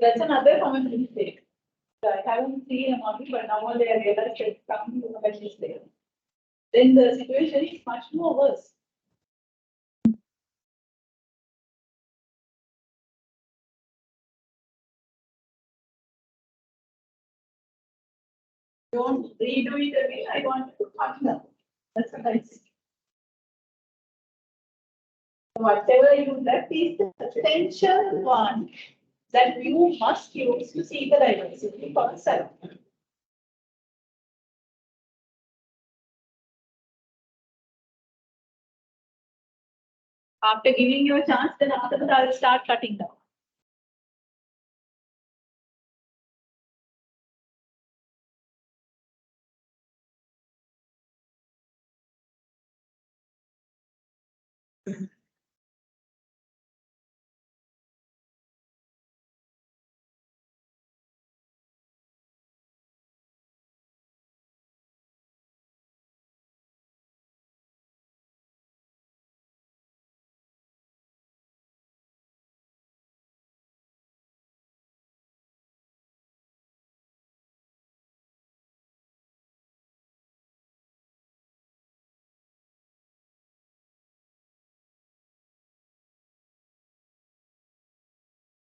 that's another common mistake. So I haven't seen a model, but now they are realized that some is there. Then the situation is much more worse. Don't redo it again. I want to partner. That's what I see. Whatever you left is the essential one that you must use to see the diversity for self. After giving you a chance, then after that I will start cutting down.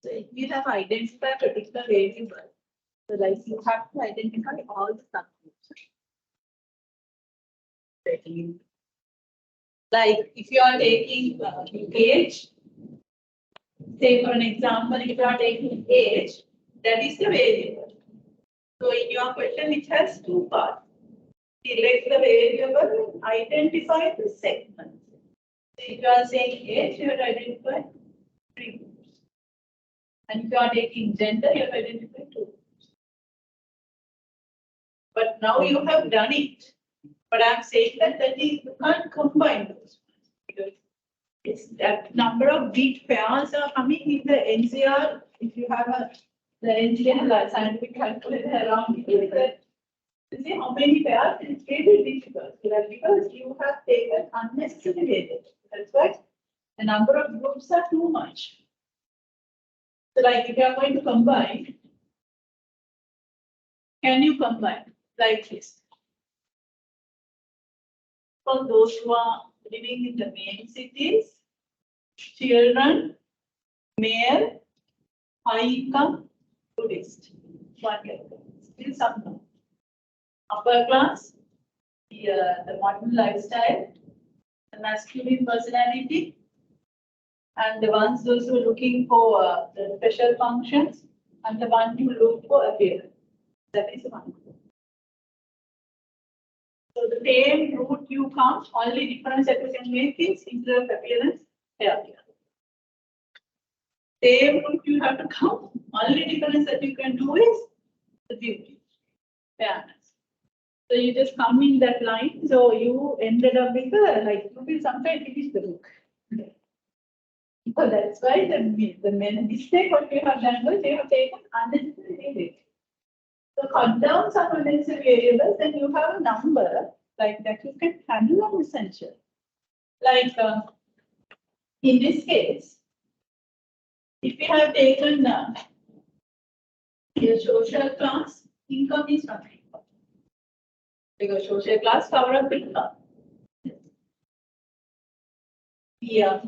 So if you have identified a particular variable, so like you have to identify all the subgroups. Like if you are taking age, say for an example, if you are taking age, that is the variable. So in your question, it has two parts. Select the variable and identify the segment. So if you are saying age, you have to identify 3 groups. And if you are taking gender, you have to identify 2 groups. But now you have done it. But I'm saying that you can't combine those because it's that number of bit pairs are coming in the NCR. If you have the NCR scientific calculator around it, you see how many pairs, it's really difficult because you have taken unnecessary data. That's why the number of groups are too much. So like if you are going to combine, can you combine like this? For those who are living in the main cities, children, male, high income, Buddhist, one category. Still some no. Upper class, the modern lifestyle, the masculine personality, and the ones those who are looking for the special functions, and the one who look for appearance. That is one. So the same route you come, only difference that you can make is instead of appearance, hair. Same route you have to come, only difference that you can do is the beauty, fairness. So you just come in that line, so you ended up with like you will sometimes finish the book. Okay. So that's why the main mistake what you have done was you have taken unnecessary variables. So cut down some unnecessary variables, and you have a number like that you can handle on essential. Like in this case, if we have taken your social class, income is not important. Because social class cover up income. Yeah.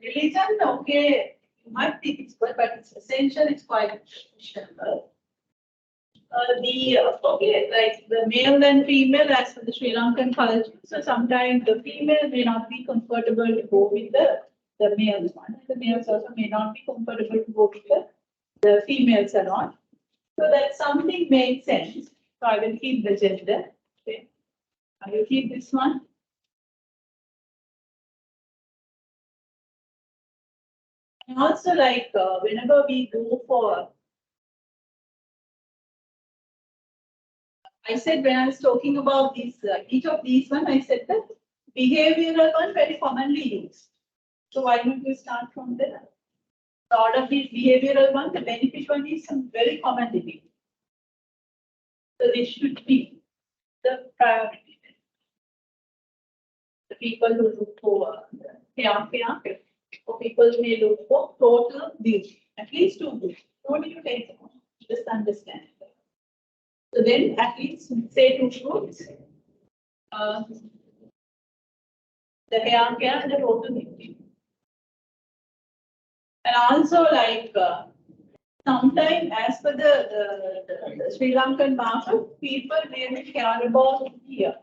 Religion, okay, you might think it's good, but it's essential, it's quite questionable. Okay, like the male and female as for the Sri Lankan culture, so sometimes the female may not be comfortable to go with the male one. The males also may not be comfortable to go with the female salon. So that something makes sense. So I will keep the gender. Okay. I will keep this one. And also like whenever we go for, I said when I was talking about this, each of these one, I said that behavioral one very commonly used. So why don't we start from there? So out of these behavioral one, the benefit one is some very commonly used. So this should be the priority. The people who look for or people may look for total views, at least 2 views. No need to take them, just understand. So then at least say 2 groups. The hair care and the total view. And also like sometimes as per the Sri Lankan market, people really care about here.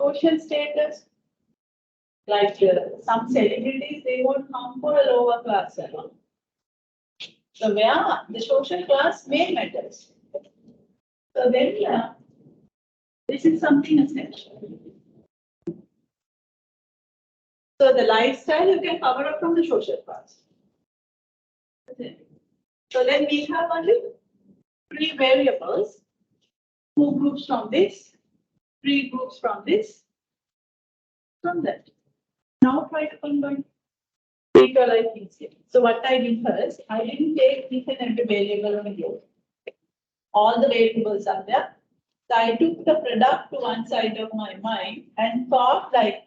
Social status, like some celebrities, they won't come for a lower class alone. So where the social class may matters. So then this is something essential. So the lifestyle you can cover up from the social class. So then we have only 3 variables, 2 groups from this, 3 groups from this, from that. Now try to combine. Make your life easier. So what I did first, I didn't take each and every variable on here. All the variables are there. So I took the product to one side of my mind and thought like,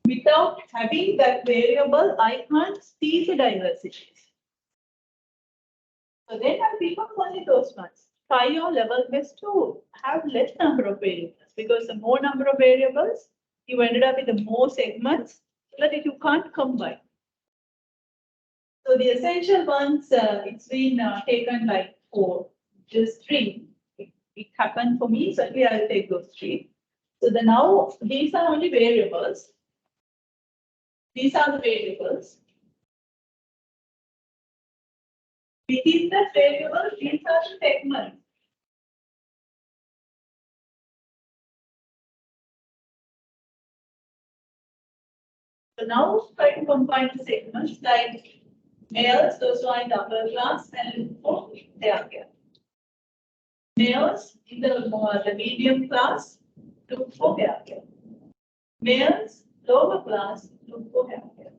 without having that variable, I can't see the diversities. So then I pick up only those ones. Try your level best to have less number of variables, because the more number of variables, you ended up with the more segments that you can't combine. So the essential ones, it's been taken like 4, just 3. It happened for me, so I'll take those 3. So now these are only variables. These are the variables. Within the variable, these are the segments. So now try to combine the segments like males, those who are in the upper class, and for hair care. Males in the medium class, look for hair care. Males, lower class, look for hair care.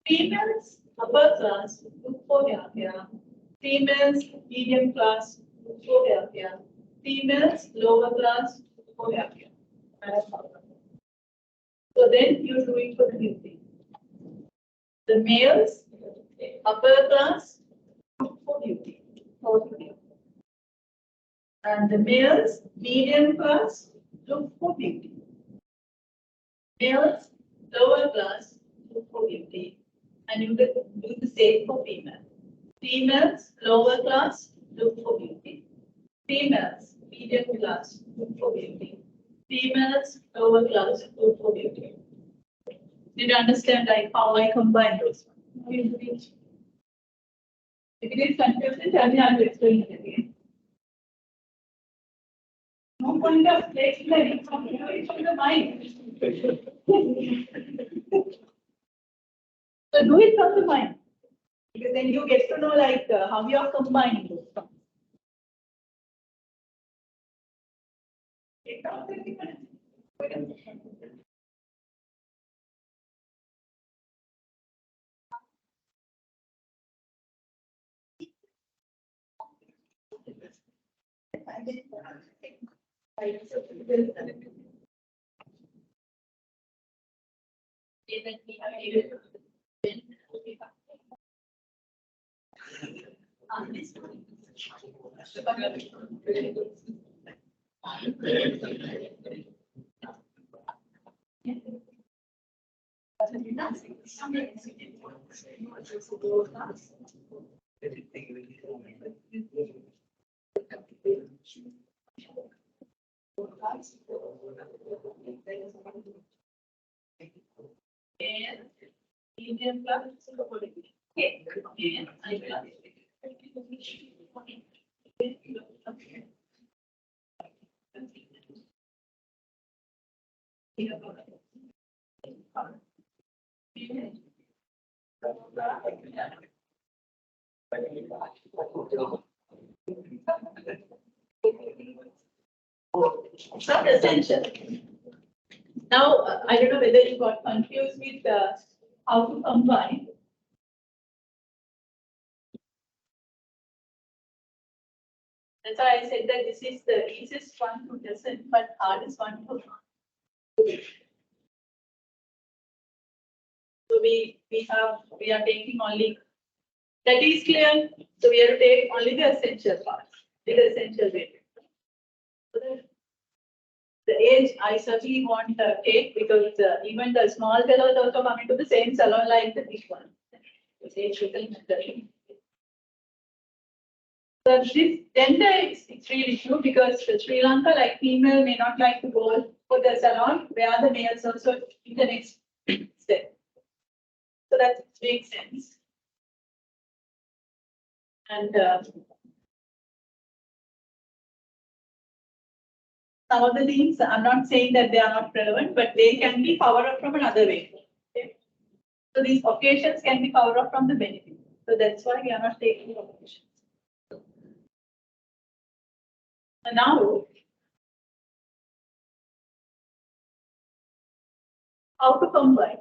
Females, upper class, look for hair care. Females, medium class, look for hair care. Females, lower class, look for hair care. So then you're doing for the beauty. The males, upper class, look for beauty. And the males, medium class, look for beauty. Males, lower class, look for beauty. And you can do the same for females. Females, lower class, look for beauty. Females, medium class, look for beauty. Females, lower class, look for beauty. Did you understand like how I combine those? If it is confusing, tell me, I will explain it again. No point of explaining from the mind. So do it from the mind, because then you get to know like how you are combining those things. It's not essential. Now, I don't know whether you got confused with how to combine. That's why I said that this is the easiest one to listen, but hardest one to learn. So So we are taking only that is clear. So we have to take only the essential parts, the essential variable. So the age I certainly won't take because even the small fellows also come into the same salon like the big one. This age written method. So this gender is really true because Sri Lanka, like female, may not like to go for the salon, where the males also in the next step. So that makes sense. And some of the things, I'm not saying that they are not relevant, but they can be powered up from another way. Okay? So these occasions can be powered up from the benefit. So that's why we are not taking the occasions. And now, how to combine?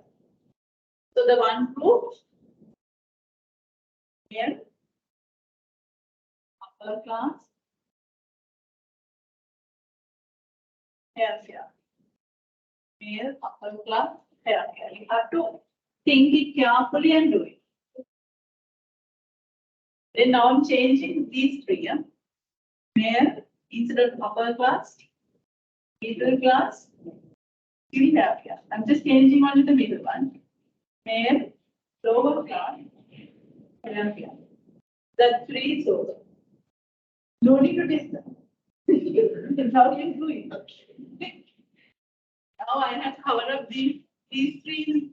So the one group, male, upper class, hair care. Male, upper class, hair care. You have to think it carefully and do it. Then now I'm changing these three. Male, instead of upper class, middle class, you have here. I'm just changing only the middle one. Male, lower class, have here. That's three sources. No need to discuss. How do you do it? Now I have to cover up these three.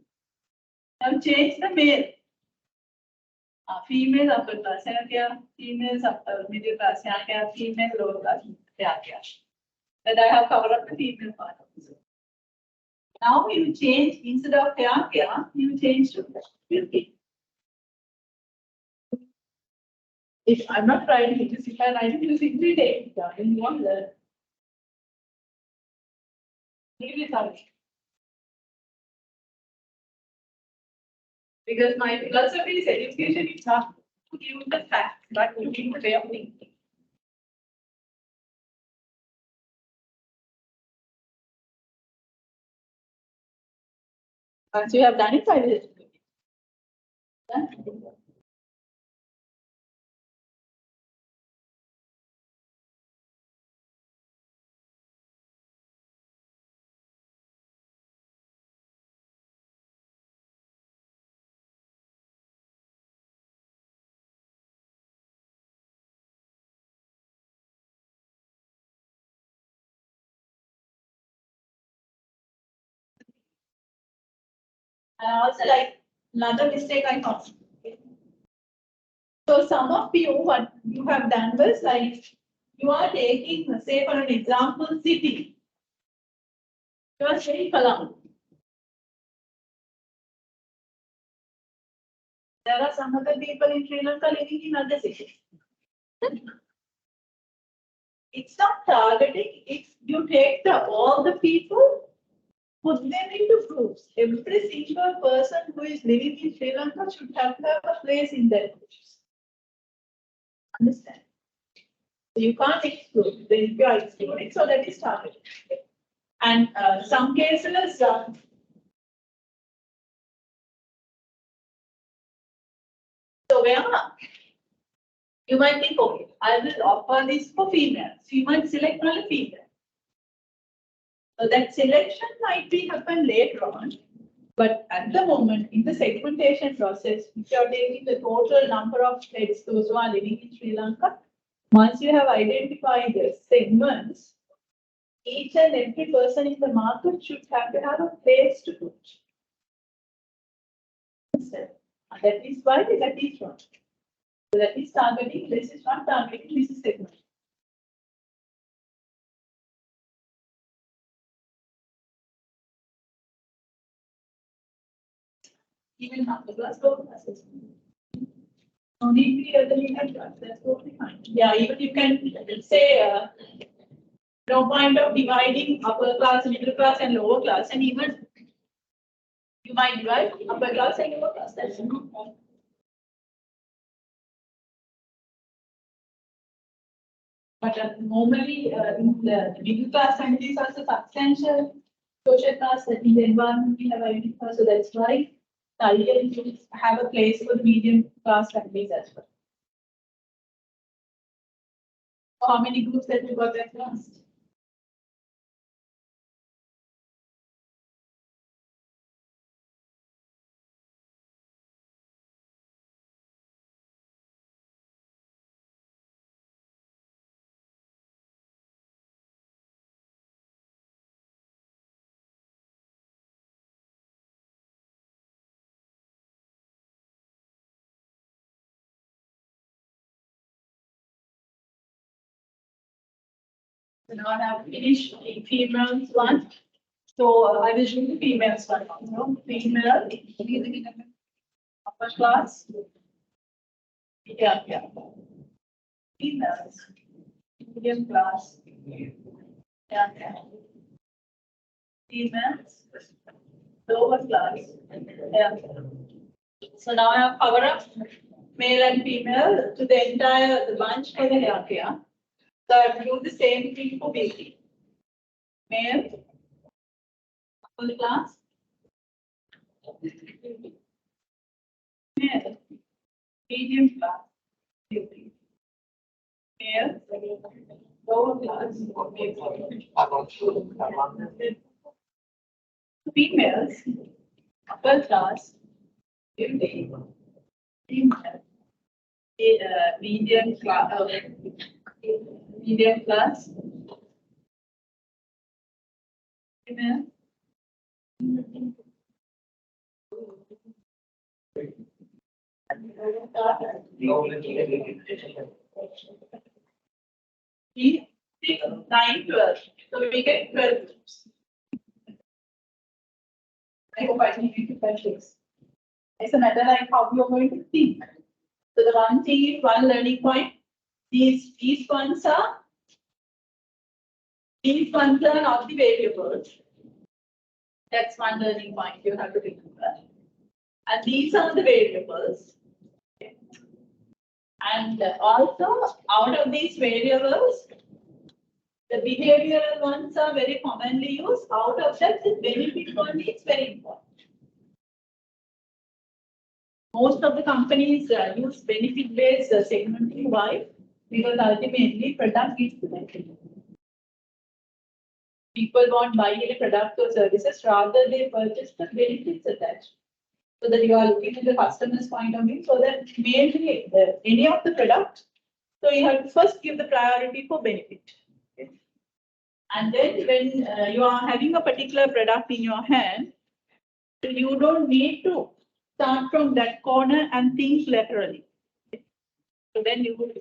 Now change the male. Female upper class, have here. Females upper middle class, have here. Female lower class, have here. That I have covered up the female part also. Now you change, instead of hair care, you change to beauty. If I'm not trying to use, if I write it, you simply take it down and you won't learn. Leave it out. Because my philosophy is education is not to give the facts, but to give the way of thinking. Once you have done it, I will do it. And also like another mistake I found. So some of you, what you have done was like you are taking, say for an example, city. You are saying Colombo. There are some other people in Sri Lanka living in other cities. It's not targeting. It's you take all the people, put them into groups. Every single person who is living in Sri Lanka should have to have a place in that groups. Understand? So you can't exclude. Then you are excluding. So that is targeting. And some cases. So where you might think, okay, I will offer this for females. You might select only female. So that selection might be happen later on. But at the moment, in the segmentation process, if you are taking the total number of heads, those who are living in Sri Lanka, once you have identified the segments, each and every person in the market should have to have a place to put. That is why that is wrong. So that is targeting, this is not targeting, this is segment. Even after class, lower classes. No need to be the legal class, that's totally fine. Yeah, even you can say no point of dividing upper class, middle class, and lower class, and even you might divide upper class and lower class. That's no point. But normally, in the middle class families are substantial social class that in the environment we have identified. So that's why the idea is to have a place for the medium class families as well. How many groups that you got that last? So now I have finished the females one. So I will do the females one. Female, upper class. Yeah. Females, medium class. Yeah. Females, lower class. Yeah. So now I have power up male and female to the entire bunch for the hierarchy. So I have to do the same thing for baby. Male, upper class. Male, medium class. Male, lower class. Females, upper class. Female, medium class. Medium class. Female. We take 9, 12. So we get 12 groups. I hope I can give you questions. It's a matter like how you're going to think. So the one thing is one learning point. These ones are not the variables. That's one learning point you have to remember. And these are the variables. And also, out of these variables, the behavioral ones are very commonly used. Out of that, the benefit one is very important. Most of the companies use benefit-based segmenting. Why? Because ultimately, product is the benefit. People want buy a product or services rather they purchase the benefits attached. So that you are looking at the customer's point of view. So that mainly any of the product, so you have to first give the priority for benefit. Okay. And then when you are having a particular product in your hand, you don't need to start from that corner and think laterally. Okay. So then you will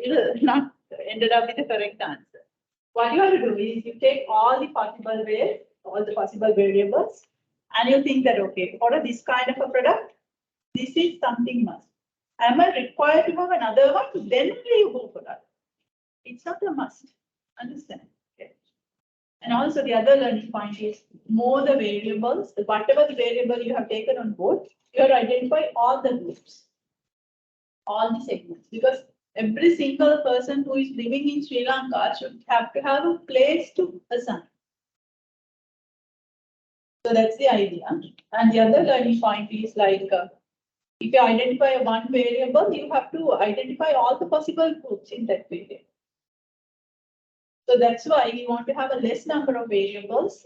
not ended up with the correct answer. What you have to do is you take all the possible ways, all the possible variables, and you think that, okay, for this kind of a product, this is something must. Am I required to have another one? Then you go for that. It's not a must. Understand? Okay. And also the other learning point is more the variables, whatever the variable you have taken on board, you have to identify all the groups, all the segments, because every single person who is living in Sri Lanka should have to have a place to assign. So that's the idea. And the other learning point is like, if you identify one variable, you have to identify all the possible groups in that variable. So that's why we want to have a less number of variables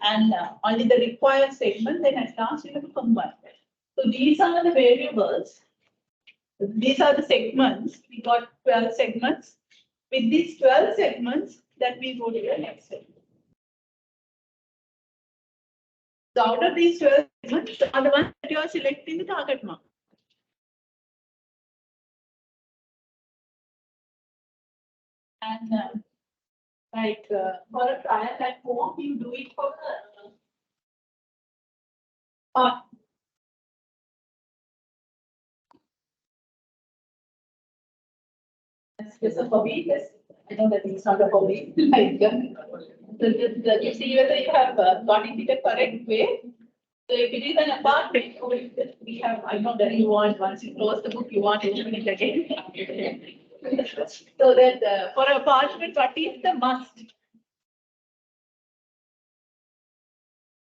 and only the required segment, then at last you have to combine. So these are the variables. These are the segments. We got 12 segments. With these 12 segments, that we go to the next step. So out of these 12 segments are the ones that you are selecting the target market. And for a trial at home, you do it for It's a hobby. Yes, I know that it's not a hobby. Like, you see whether you have got it in the correct way. So if it is an apartment, we have, I know that you want, once you close the book, you want to open it again. So that for an apartment, what is the must?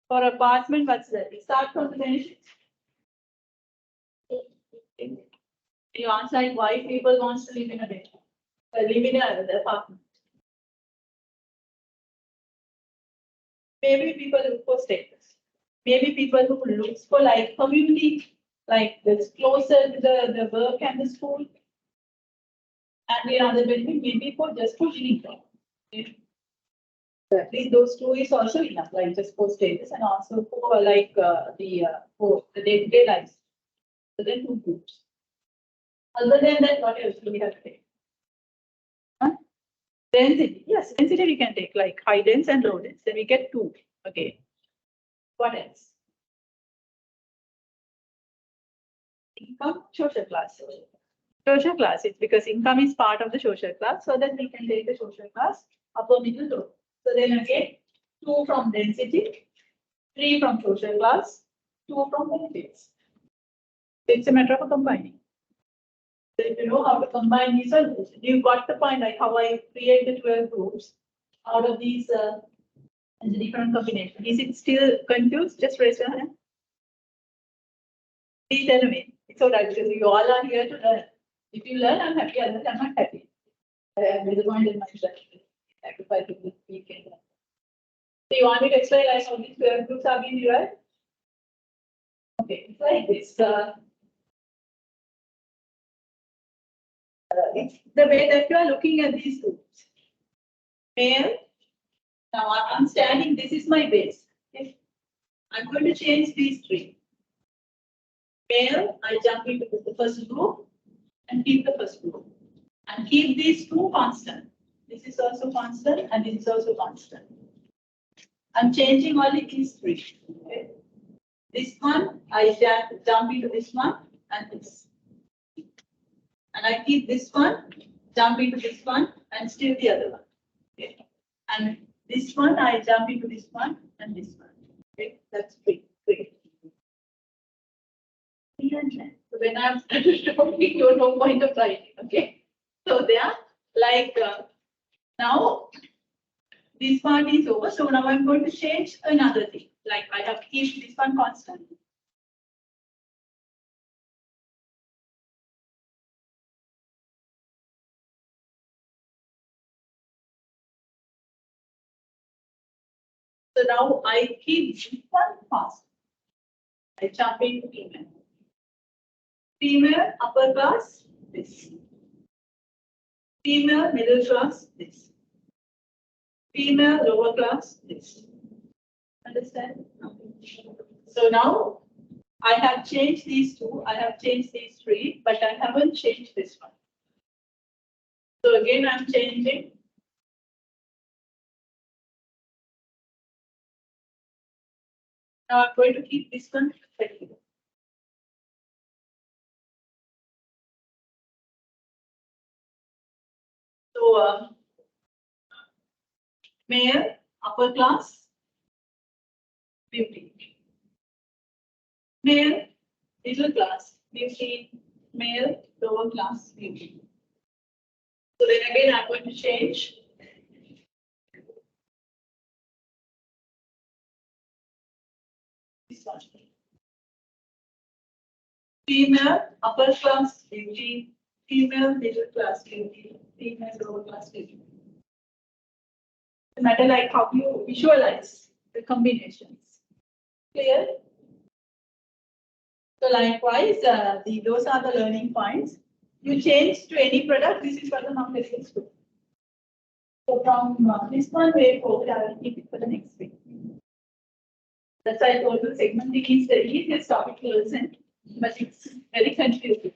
For apartment, what's that? We start from the benefits. You answer like why people want to live in a bed, live in an apartment. Maybe people look for status. Maybe people who look for like community, like that's closer to the work and the school. And the other benefit maybe for just for living. At least those two is also enough, like just for status and also for like for the day-to-day life. So then 2 groups. Other than that, what else do we have to take? Huh? Density. Yes, density we can take like high dense and low dense. Then we get 2. Okay. What else? Income, social class. Social class, it's because income is part of the social class, so that we can take the social class upper, middle, low. So then again, 2 from density, 3 from social class, 2 from benefits. It's a matter of combining. So if you know how to combine these, you got the point, like how I create the 12 groups out of these different combinations. Is it still confused? Just raise your hand. Please tell me. It's all right because you all are here to learn. If you learn, I'm happy. Otherwise, I'm not happy. I'm disappointed in myself. Sacrifice to this weekend. So you want me to explain like how these 12 groups are being derived? Okay, it's like this. It's the way that you are looking at these groups. Male. Now I'm standing. This is my base. Okay. I'm going to change these 3. Male. I jump into the first group and keep the first group, and keep these 2 constant. This is also constant, and this is also constant. I'm changing only these 3. Okay. This one, I jump into this one and this. And I keep this one, jump into this one, and still the other one. Okay. And this one, I jump into this one and this one. Okay. That's 3. So when I'm talking, you no point of writing. Okay. So they are like now this part is over. So now I'm going to change another thing. Like I have to keep this one constant. So now I keep this one constant. I jump into female. Female upper class, this. Female middle class, this. Female lower class, this. Understand? So now I have changed these 2, I have changed these 3, but I haven't changed this one. So again, I'm changing. Now I'm going to keep this one. So male, upper class, beauty. Male, middle class, beauty. Male, lower class, beauty. So then again, I'm going to change. This one. Female, upper class, beauty. Female, middle class, beauty. Female, lower class, beauty. No matter like how you visualize the combinations. Clear? So likewise, those are the learning points. You change to any product, this is what the number is to. So from this one way forward, I will keep it for the next week. That's why I told you segmenting is the easiest topic to listen, but it's very confusing.